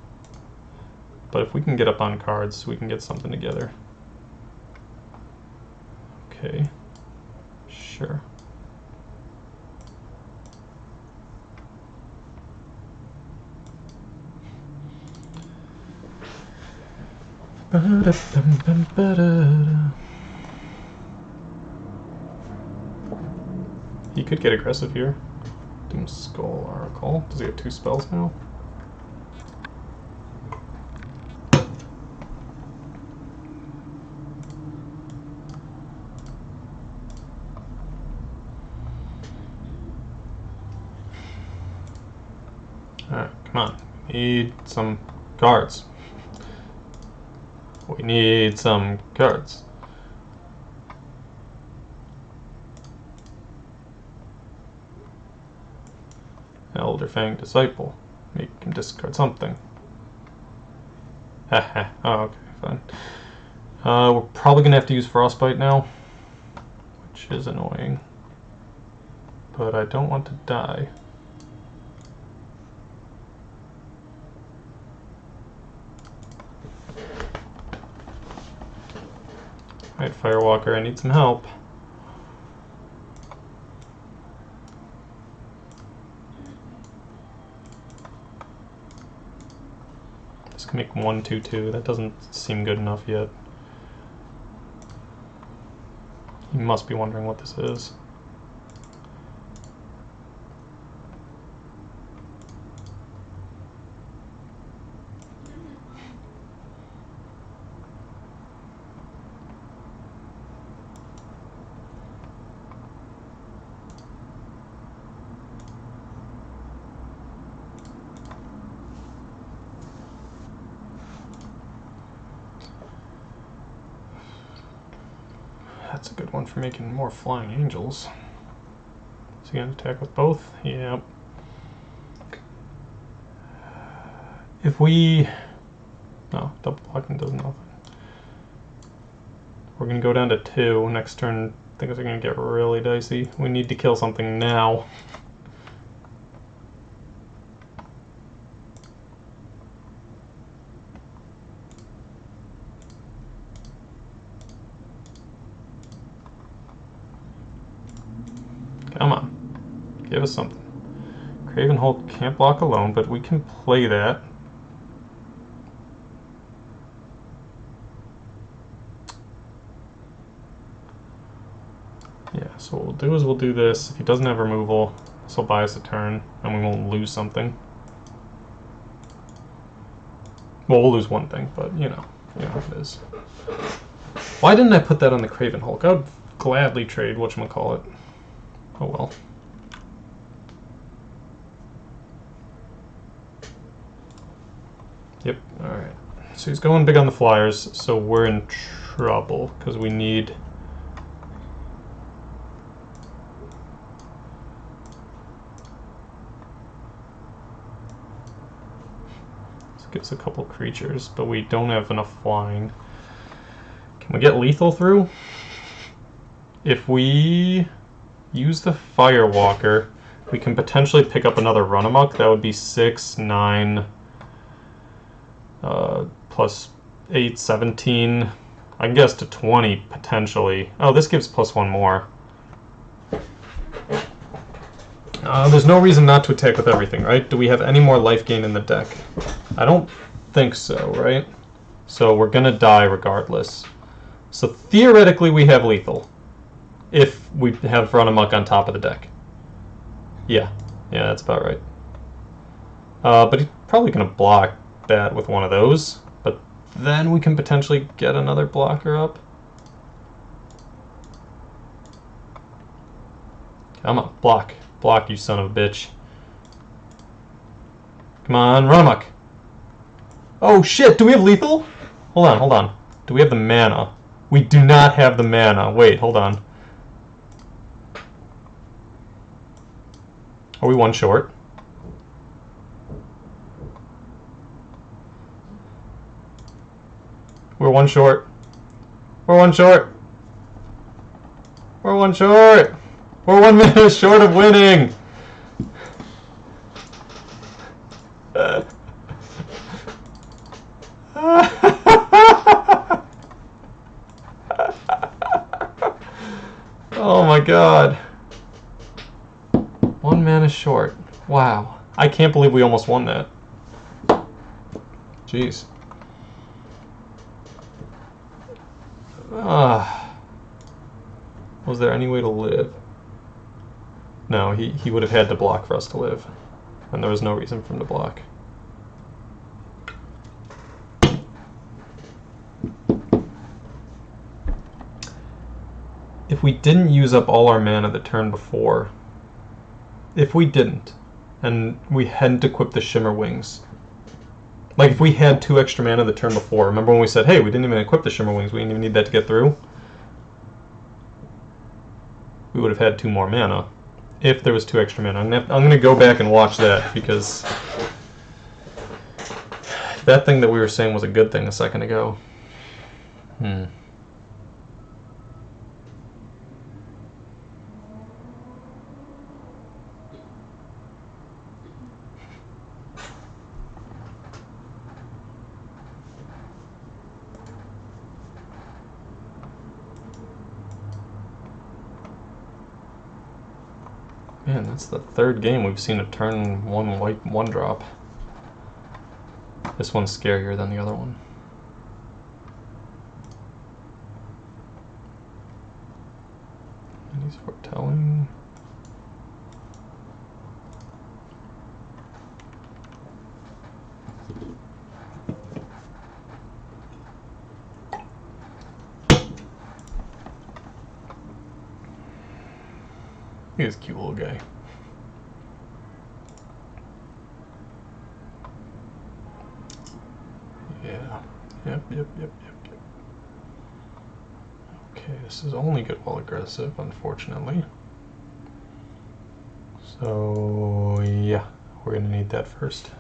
but if we can get up on cards, we can get something together. Okay, sure. He could get aggressive here. Doom Skull Oracle. Does he have 2 spells now? Alright, come on. We need some cards. We need some cards. Elder Fang Disciple. Make him discard something. Haha. Oh, okay, fine. We're probably gonna have to use Frostbite now, which is annoying. But I don't want to die. Alright, Firewalker, I need some help. This can make 1/2/2. That doesn't seem good enough yet. You must be wondering what this is. That's a good one for making more flying angels. Is he going to attack with both? Yep. If we... No, double blocking does nothing. We're going to go down to 2. Next turn, things are going to get really dicey. We need to kill something now. Come on. Give us something. Craven Hulk can't block alone, but we can play that. Yeah, so what we'll do is we'll do this. If he doesn't have removal, this will buy us a turn, and we won't lose something. Well, we'll lose one thing, but you know what it is. Why didn't I put that on the Craven Hulk? I would gladly trade whatchamacallit. Oh well. Yep, alright. So he's going big on the flyers, so we're in trouble, because we need... This gives a couple creatures, but we don't have enough flying. Can we get lethal through? If we use the Firewalker, we can potentially pick up another Run Amok. That would be 6, 9, plus 8, 17. I can guess to 20, potentially. Oh, this gives +1 more. There's no reason not to attack with everything, right? Do we have any more life gain in the deck? I don't think so, right? So we're gonna die regardless. So theoretically we have lethal. If we have Run Amok on top of the deck. Yeah, that's about right. But he's probably gonna block that with one of those. But then we can potentially get another blocker up. Come on, block. Block, you son of a bitch. Come on, Run Amok. Oh shit, do we have lethal? Hold on. Do we have the mana? We do not have the mana. Wait, hold on. Are we one short? We're one short. We're one short. We're one short. We're 1 minute short of winning. Oh my god. 1 mana short. Wow. I can't believe we almost won that. Jeez. Was there any way to live? No, he would have had to block for us to live. And there was no reason for him to block. If we didn't use up all our mana the turn before, if we didn't, and we hadn't equipped the Shimmer Wings, like if we had 2 extra mana the turn before, remember when we said, hey, we didn't even equip the Shimmer Wings, we didn't even need that to get through? We would have had 2 more mana. If there was 2 extra mana. I'm gonna go back and watch that, because that thing that we were saying was a good thing a second ago. Man, that's the 3rd game we've seen a turn 1 white 1 drop. This one's scarier than the other one. And he's foretelling. He's a cute little guy. Yeah. Yep. Okay, this is only good while aggressive, unfortunately. So, yeah, we're gonna need that first.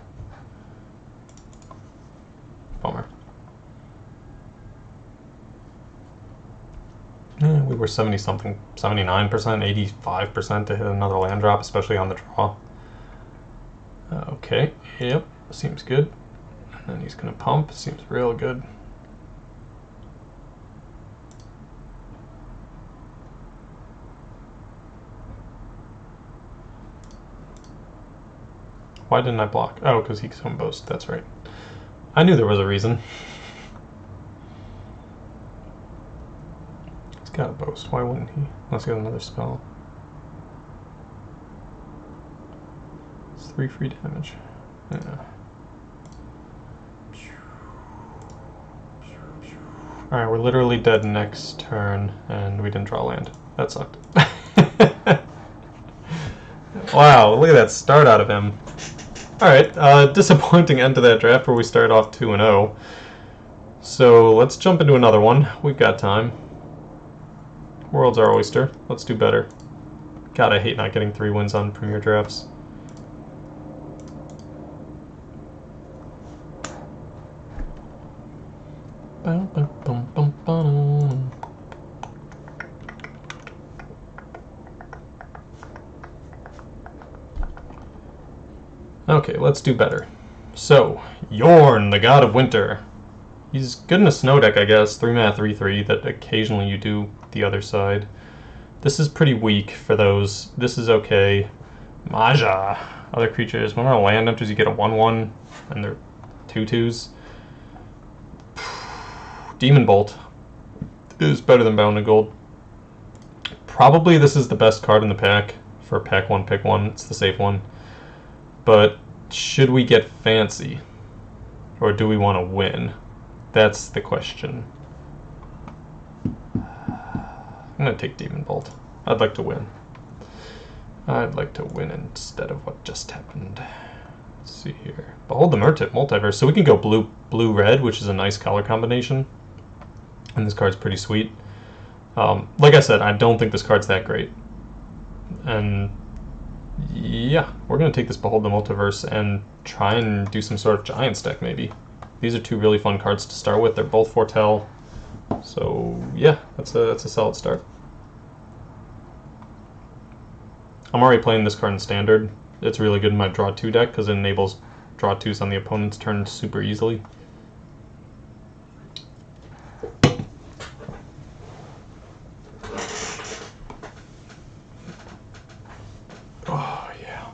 Bummer. We were 70-something, 79%, 85% to hit another land drop, especially on the draw. Okay, yep, seems good. And then he's gonna pump, seems real good. Why didn't I block? Oh, because he can boast, that's right. I knew there was a reason. Got a boast. Why wouldn't he? Let's get another spell. It's 3 free damage. Yeah. Alright, we're literally dead next turn, and we didn't draw land. That sucked. Wow, look at that start out of him. Alright, disappointing end to that draft where we started off 2-0. So let's jump into another one. We've got time. World's our oyster. Let's do better. God, I hate not getting 3 wins on Premier drafts. Okay, let's do better. So, Yorn, the God of Winter. He's good in a snow deck, I guess. 3-mana, 3/3, that occasionally you do the other side. This is pretty weak for those. This is okay. Maja. Other creatures. When our land enters, you get a 1/1, and they're 2/2s. Demon Bolt is better than Bound in Gold. Probably this is the best card in the pack for pack 1, pick 1. It's the safe one. But should we get fancy? Or do we want to win? That's the question. I'm going to take Demon Bolt. I'd like to win. I'd like to win instead of what just happened. Let's see here. Behold the Multiverse. So we can go blue-red, which is a nice color combination. And this card's pretty sweet. Like I said, I don't think this card's that great. And yeah, we're going to take this Behold the Multiverse and try and do some sort of Giants deck, maybe. These are two really fun cards to start with. They're both Foretell. So yeah, that's a solid start. I'm already playing this card in Standard. It's really good in my Draw 2 deck because it enables Draw 2s on the opponent's turn super easily. Oh, yeah.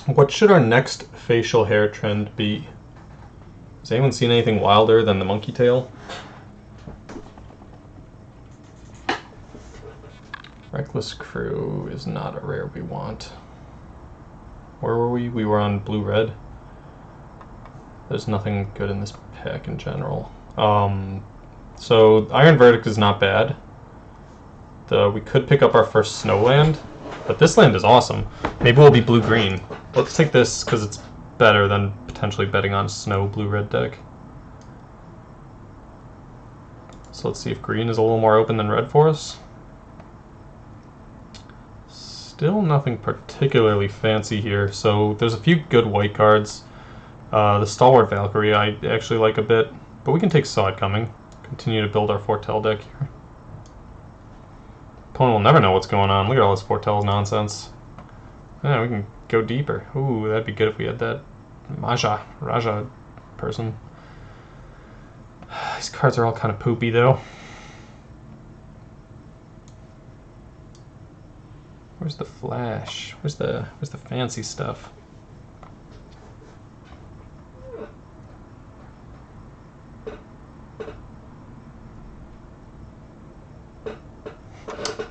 What should our next facial hair trend be? Has anyone seen anything wilder than the monkey tail? Reckless Crew is not a rare we want. Where were we? We were on blue-red. There's nothing good in this pack in general. So Iron Verdict is not bad. We could pick up our first snow land, but this land is awesome. Maybe we'll be blue-green. Let's take this because it's better than potentially betting on a snow blue-red deck. So let's see if green is a little more open than red for us. Still nothing particularly fancy here, so there's a few good white cards. The Stalwart Valkyrie I actually like a bit, but we can take Saw It Coming. Continue to build our Foretell deck here. Opponent will never know what's going on. Look at all this Foretell nonsense. Yeah, we can go deeper. Ooh, that'd be good if we had that Raja person. These cards are all kind of poopy though. Where's the flash? Where's the fancy stuff?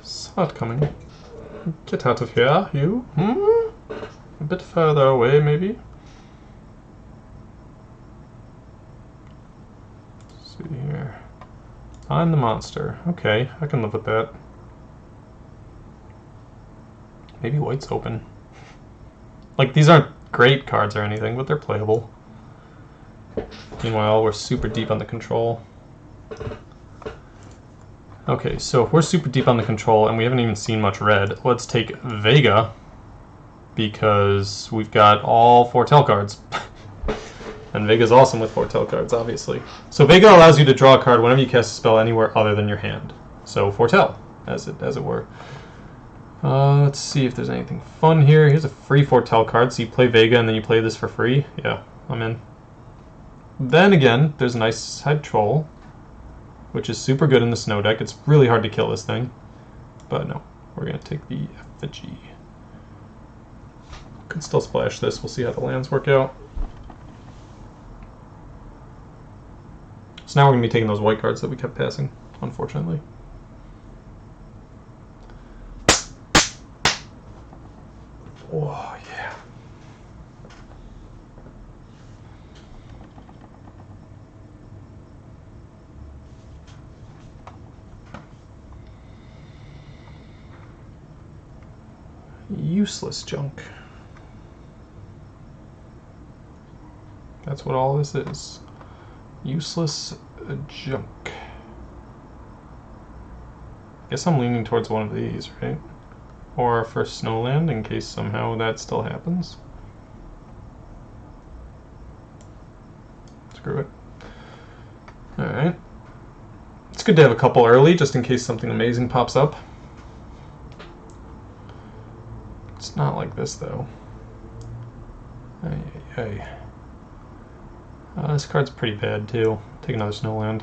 Saw It Coming. Get out of here, you. A bit further away, maybe. Let's see here. Find the monster. Okay, I can live with that. Maybe white's open. Like, these aren't great cards or anything, but they're playable. Meanwhile, we're super deep on the control. Okay, so if we're super deep on the control and we haven't even seen much red, let's take Vega, because we've got all Foretell cards. And Vega's awesome with Foretell cards, obviously. So Vega allows you to draw a card whenever you cast a spell anywhere other than your hand. So Foretell, as it were. Let's see if there's anything fun here. Here's a free Foretell card, so you play Vega and then you play this for free. Yeah, I'm in. Then again, there's a nice side troll, which is super good in the snow deck. It's really hard to kill this thing. But no, we're going to take the effigy. Could still splash this. We'll see how the lands work out. So now we're going to be taking those white cards that we kept passing, unfortunately. Oh, yeah. Useless junk. That's what all this is. Useless junk. Guess I'm leaning towards one of these, right? Or our first Snowland, in case somehow that still happens. Screw it. Alright. It's good to have a couple early, just in case something amazing pops up. It's not like this, though. Hey. This card's pretty bad, too. Take another Snowland.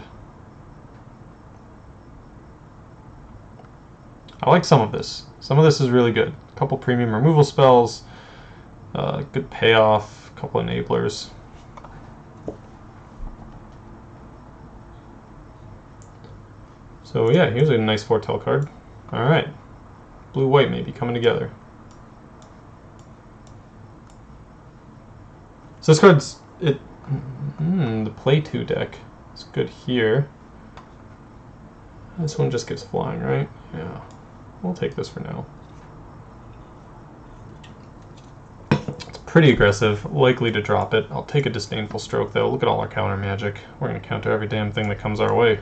I like some of this. Some of this is really good. A couple premium removal spells, good payoff, a couple enablers. So yeah, here's a nice foretell card. Alright. Blue-white maybe coming together. So this card's... the play 2 deck. It's good here. This one just gives flying, right? Yeah. We'll take this for now. It's pretty aggressive, likely to drop it. I'll take a Disdainful Stroke, though. Look at all our counter magic. We're going to counter every damn thing that comes our way.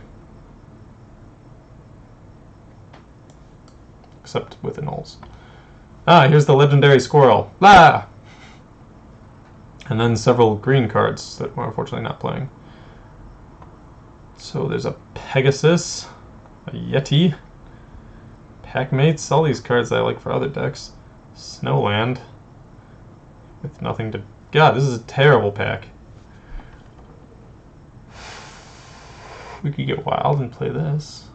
Except with the nulls. Ah, here's the legendary squirrel. Ah! And then several green cards that we're unfortunately not playing. So there's a Pegasus, a Yeti, Packmates, all these cards that I like for other decks. Snowland, with nothing to... God, this is a terrible pack. We could get wild and play this.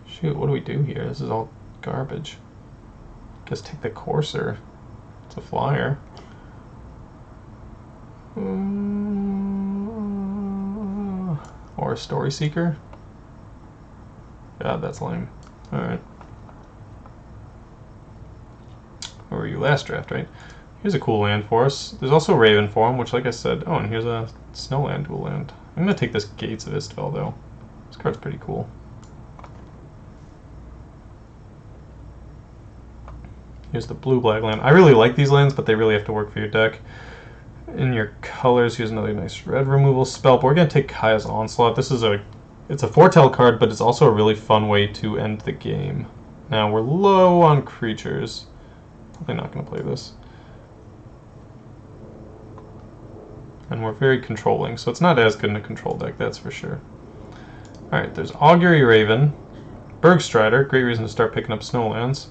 Shoot, what do we do here? This is all garbage. Guess take the Courser. It's a flyer. Or a Story Seeker. God, that's lame. Alright. Where were you last draft, right? Here's a cool land for us. There's also Raven Form, which, like I said... Oh, and here's a Snowland dual land. I'm going to take this Gates of Istval, though. This card's pretty cool. Here's the blue-black land. I really like these lands, but they really have to work for your deck. In your colors, here's another nice red removal spell. But we're going to take Kaya's Onslaught. This is it's a foretell card, but it's also a really fun way to end the game. Now, we're low on creatures. Probably not going to play this. And we're very controlling, so it's not as good in a control deck, that's for sure. Alright, there's Augury Raven, Bergstrider, great reason to start picking up Snowlands.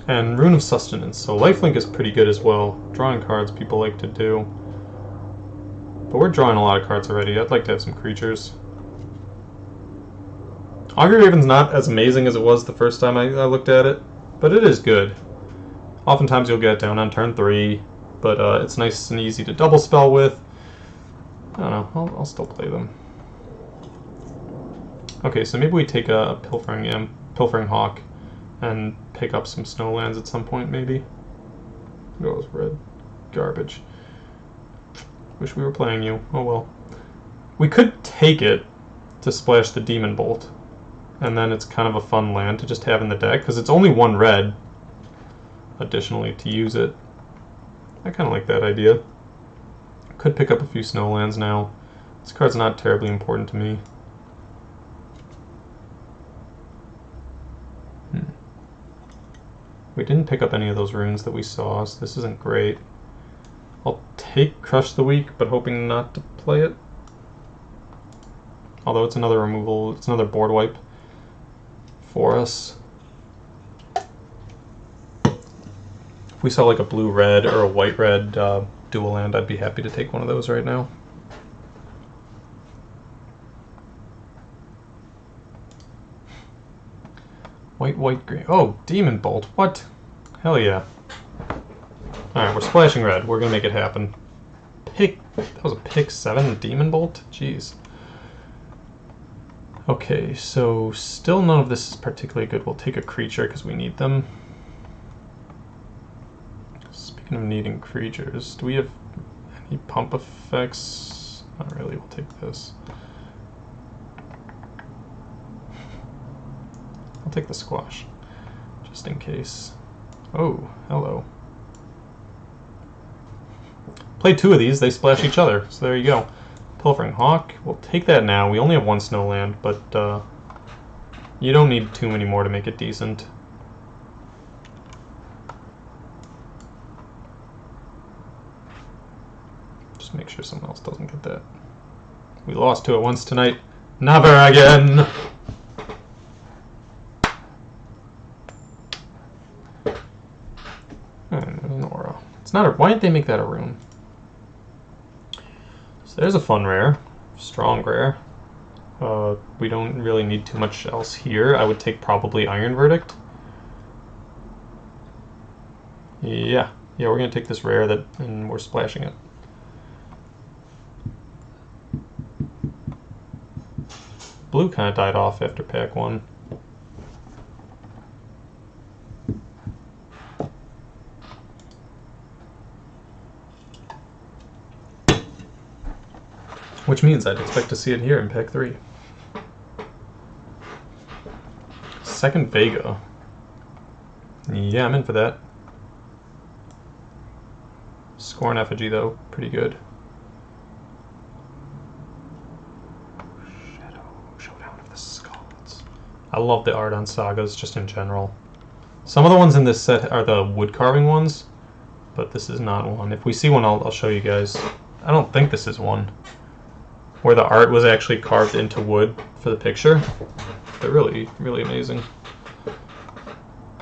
And Rune of Sustenance, so Lifelink is pretty good as well. Drawing cards people like to do. But we're drawing a lot of cards already. I'd like to have some creatures. Augury Raven's not as amazing as it was the first time I looked at it, but it is good. Oftentimes you'll get it down on turn 3, but it's nice and easy to double spell with. I don't know, I'll still play them. Okay, so maybe we take a Pilfering Hawk and pick up some Snowlands at some point, maybe. Goes red. Garbage. Wish we were playing you. Oh well. We could take it to splash the Demon Bolt, and then it's kind of a fun land to just have in the deck, because it's only 1 red, additionally, to use it. I kind of like that idea. Could pick up a few Snowlands now. This card's not terribly important to me. We didn't pick up any of those runes that we saw, so this isn't great. I'll take Crush the Weak, but hoping not to play it. Although it's another removal, it's another board wipe for us. If we saw like a blue-red or a white-red dual land, I'd be happy to take one of those right now. White, green. Oh, Demon Bolt. What? Hell yeah. Alright, we're splashing red. We're gonna make it happen. That was a pick 7 Demon Bolt? Jeez. Okay, so still none of this is particularly good. We'll take a creature because we need them. Speaking of needing creatures, do we have any pump effects? Not really, we'll take this. I'll take the Squash, just in case. Oh, hello. Play 2 of these, they splash each other, so there you go. Pilfering Hawk, we'll take that now. We only have 1 Snowland, but you don't need too many more to make it decent. Just make sure someone else doesn't get that. We lost to it once tonight. Never again! An aura. It's not a... Why didn't they make that a rune? So there's a fun rare. Strong rare. We don't really need too much else here. I would take probably Iron Verdict. Yeah, we're gonna take this rare and we're splashing it. Blue kind of died off after pack 1. Which means I'd expect to see it here in pack 3. Second Vega. Yeah, I'm in for that. Scorn Effigy, though, pretty good. Showdown of the Skulls. I love the art on sagas, just in general. Some of the ones in this set are the wood carving ones, but this is not one. If we see one, I'll show you guys. I don't think this is one. Where the art was actually carved into wood for the picture. They're really, really amazing.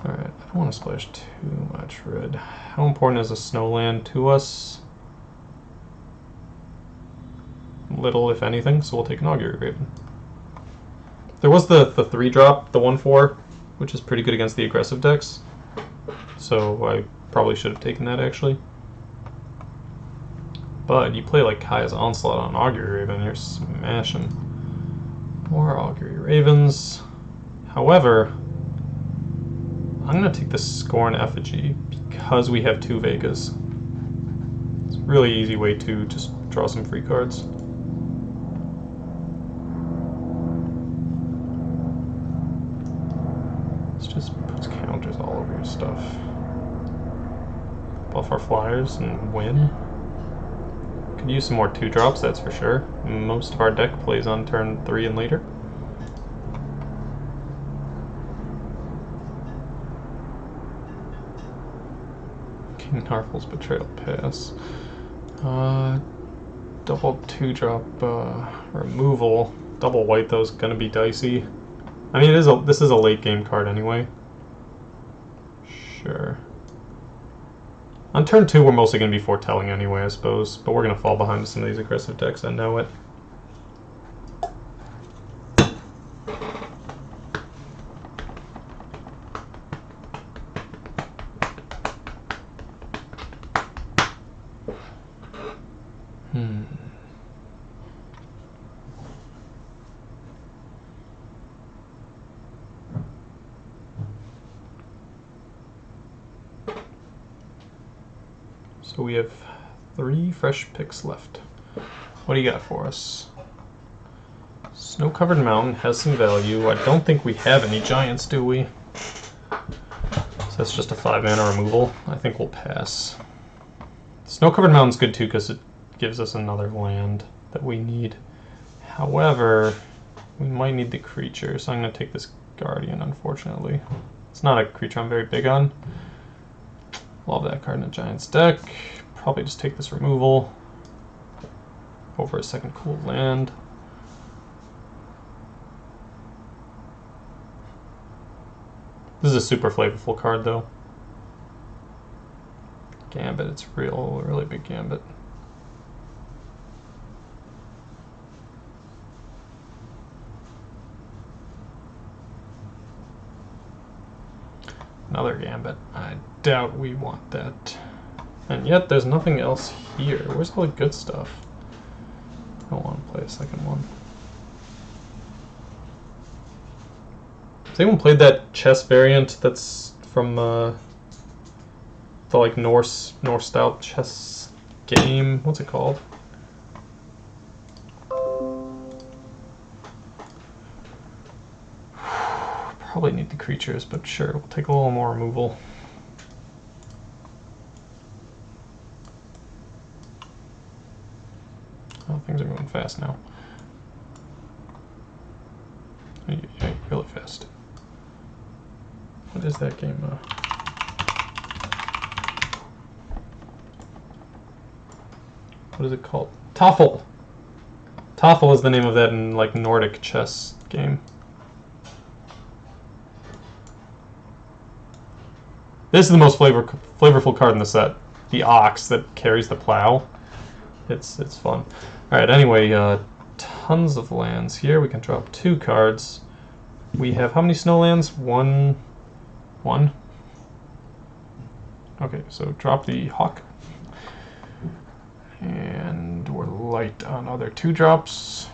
Alright, I don't want to splash too much red. How important is a snowland to us? Little, if anything, so we'll take an Augury Raven. There was the 3-drop, the 1/4, which is pretty good against the aggressive decks. So I probably should have taken that, actually. But you play like Kaya's Onslaught on Augury Raven, you're smashing. More Augury Ravens. However, I'm going to take the Scorn Effigy because we have 2 Vegas. It's a really easy way to just draw some free cards. This just puts counters all over your stuff. Buff our flyers and win. Could use some more 2-drops, that's for sure. Most of our deck plays on turn 3 and later. King Narfle's Betrayal Pass. Double 2-drop removal. Double white though is gonna be dicey. I mean, this is a late game card anyway. Sure. On turn 2, we're mostly going to be foretelling anyway, I suppose, but we're going to fall behind some of these aggressive decks, I know it. So we have 3 fresh picks left. What do you got for us? Snow-covered mountain has some value. I don't think we have any giants, do we? So that's just a 5-mana removal. I think we'll pass. Snow-covered mountain's good too because it gives us another land that we need. However, we might need the creature, so I'm going to take this Guardian, unfortunately. It's not a creature I'm very big on. Love that card in a Giants deck. Probably just take this removal over a second cool land. This is a super flavorful card though. Gambit, it's really big Gambit. Another Gambit. I doubt we want that. And yet there's nothing else here. Where's all the good stuff? I don't want to play a second one. Has anyone played that chess variant that's from the like Norse style chess game? What's it called? Probably need the creatures, but sure, we'll take a little more removal. Oh, things are moving fast now. Yeah, really fast. What is that game? What is it called? Toffle! Toffel is the name of that in like Nordic chess game. This is the most flavorful card in the set. The ox that carries the plow. It's fun. All right. Anyway, tons of lands here. We can drop 2 cards. We have how many snow lands? One. Okay, so drop the hawk. And we're light on other 2 drops.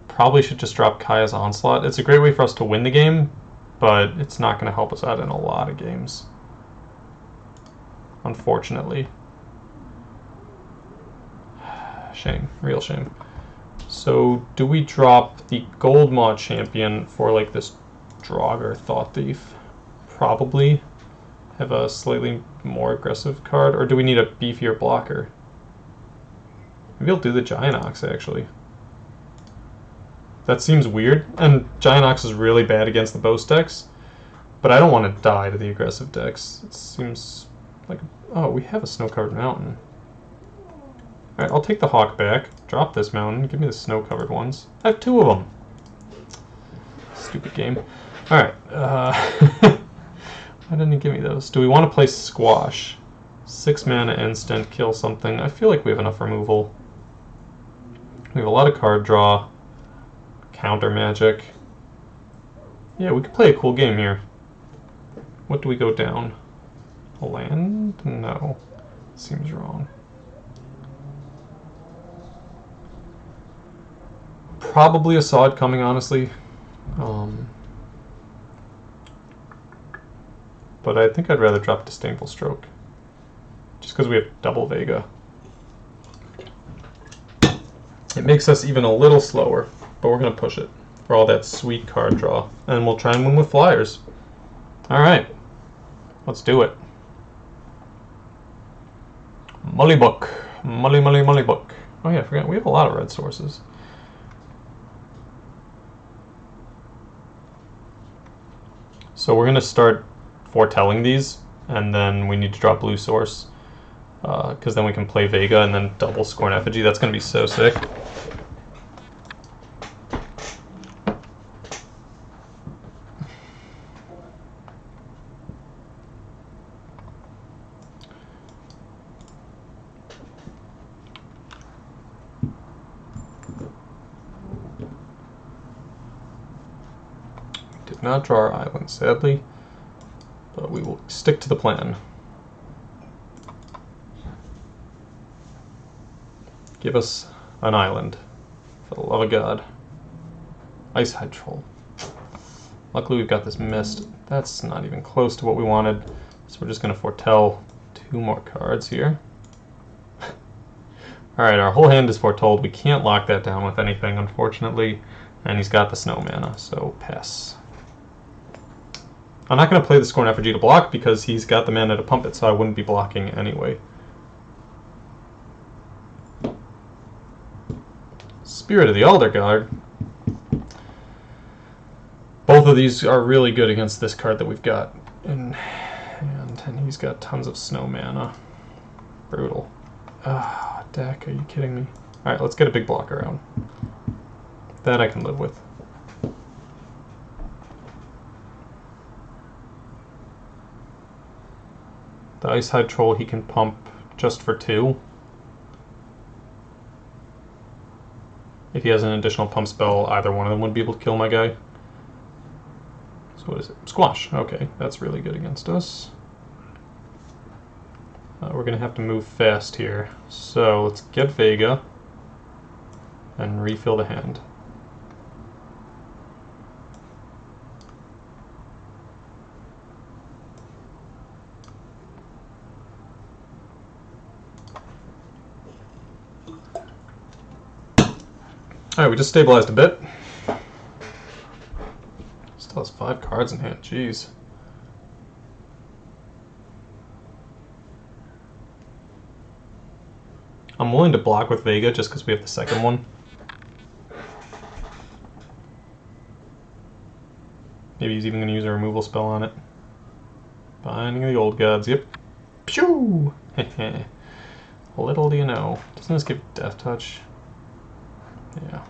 Probably should just drop Kaya's Onslaught. It's a great way for us to win the game, but it's not going to help us out in a lot of games. Unfortunately. Shame. Real shame. So, do we drop the Goldmaw champion for like this Draugr Thought Thief? Probably. Have a slightly more aggressive card, or do we need a beefier blocker? Maybe I'll do the Giant Ox, actually. That seems weird, and Giant Ox is really bad against the Boast decks, but I don't want to die to the aggressive decks. It seems like... Oh, we have a snow-covered mountain. Alright, I'll take the Hawk back, drop this mountain, give me the snow-covered ones. I have 2 of them. Stupid game. Alright, why didn't he give me those? Do we want to play Squash? 6 mana instant, kill something. I feel like we have enough removal. We have a lot of card draw. Counter magic. Yeah, we could play a cool game here. What do we go down? A land? No. Seems wrong. Probably a Sod coming, honestly. But I think I'd rather drop Disdainful Stroke. Just because we have double Vega. It makes us even a little slower, but we're going to push it for all that sweet card draw. And we'll try and win with flyers. Alright. Let's do it. Mullybook. Mullybook. Oh yeah, I forgot. We have a lot of red sources. So we're going to start foretelling these, and then we need to drop blue source, because then we can play Vega and then double Scorn Effigy. That's going to be so sick. Did not draw our island, sadly. But we will stick to the plan. Give us an island, for the love of God. Icehide Troll. Luckily we've got this mist. That's not even close to what we wanted. So we're just going to foretell 2 more cards here. Alright, our whole hand is foretold. We can't lock that down with anything, unfortunately. And he's got the snow mana, so pass. I'm not going to play the Scorn Effigy to block because he's got the mana to pump it, so I wouldn't be blocking anyway. Spirit of the Elder Guard. Both of these are really good against this card that we've got in hand, and he's got tons of snow mana. Brutal. Ah, deck, are you kidding me? Alright, let's get a big blocker out. That I can live with. The Icehide Troll he can pump just for 2. If he has an additional pump spell, either one of them would be able to kill my guy. So what is it? Squash. Okay, that's really good against us. We're going to have to move fast here. So let's get Vega and refill the hand. Alright, we just stabilized a bit. Still has 5 cards in hand, jeez. I'm willing to block with Vega just because we have the second one. Maybe he's even going to use a removal spell on it. Binding of the Old Gods, yep. Pew! Little do you know. Doesn't this give Death Touch? Yeah.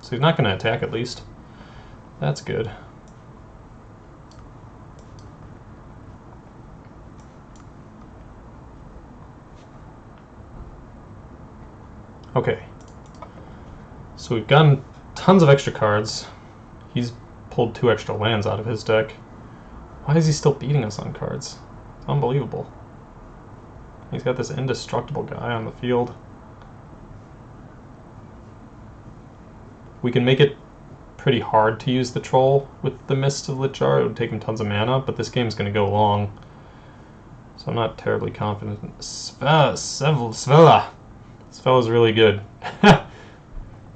So he's not going to attack at least. That's good. Okay. So we've gotten tons of extra cards. He's pulled 2 extra lands out of his deck. Why is he still beating us on cards? It's unbelievable. He's got this indestructible guy on the field. We can make it pretty hard to use the troll with the Mist of Litjar. It would take him tons of mana, but this game's going to go long. So I'm not terribly confident. Svella! Svella's really good.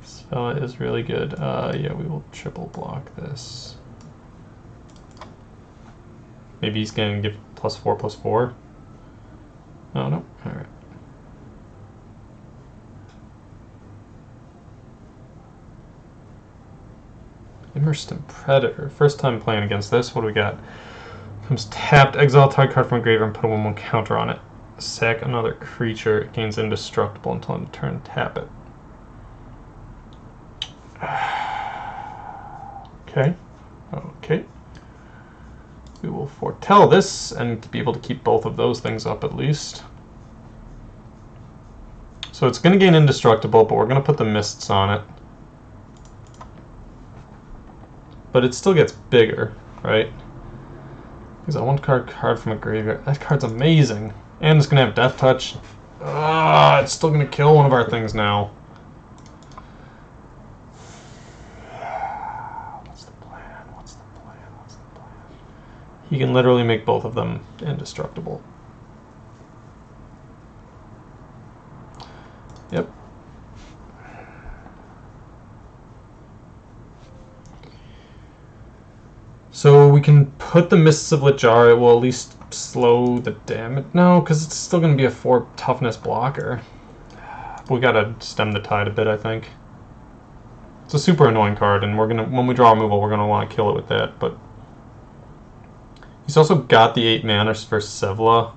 Svella is really good. Yeah, we will triple block this. Maybe he's going to give +4/+4. Oh, no. Alright. Immersed in Predator. First time playing against this. What do we got? Comes tapped, exile a target card from a graveyard and put a 1/1 counter on it. Sack another creature. It gains indestructible until end of turn. Tap it. Okay. Okay. We will foretell this and be able to keep both of those things up at least. So it's going to gain indestructible, but we're going to put the mists on it. But it still gets bigger, right? Because I want card from a graveyard. That card's amazing. And it's going to have Death Touch. It's still going to kill one of our things now. What's the plan? What's the plan? What's the plan? He can literally make both of them indestructible. Yep. So we can put the Mists of Litjar. It will at least slow the damage. No, because it's still going to be a 4 toughness blocker. We gotta stem the tide a bit, I think. It's a super annoying card, and we're gonna, when we draw removal, we're gonna want to kill it with that. But he's also got the 8 mana for Sevla,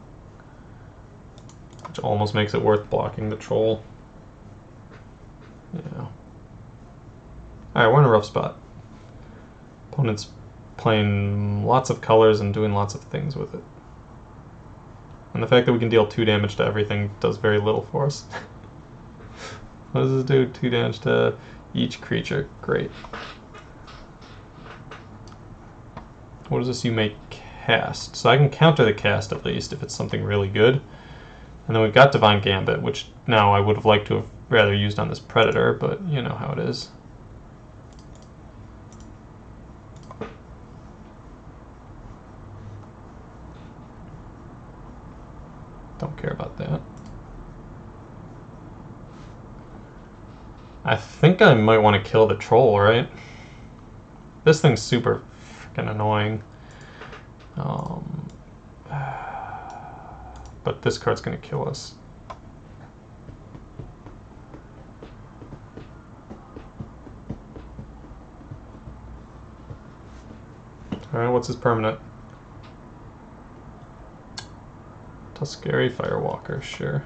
which almost makes it worth blocking the troll. Yeah. Alright, we're in a rough spot. Opponent's playing lots of colors and doing lots of things with it. And the fact that we can deal 2 damage to everything does very little for us. What does this do? 2 damage to each creature. Great. What does this you make cast? So I can counter the cast at least if it's something really good. And then we've got Divine Gambit, which now I would have liked to have rather used on this Predator, but you know how it is. Don't care about that. I think I might want to kill the troll, right? This thing's super freaking annoying. But this card's going to kill us. Alright, what's his permanent? Tuskeri Firewalker, sure.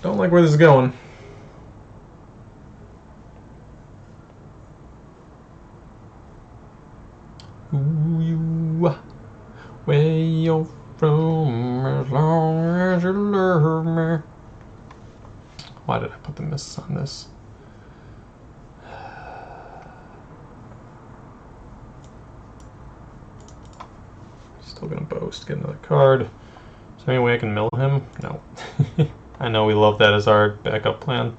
Don't like where this is going. Ooh, you, where you're from, as long as you love me. Why did I put the mists on this? Still gonna boast, get another card. Is there any way I can mill him? No. I know we love that as our backup plan.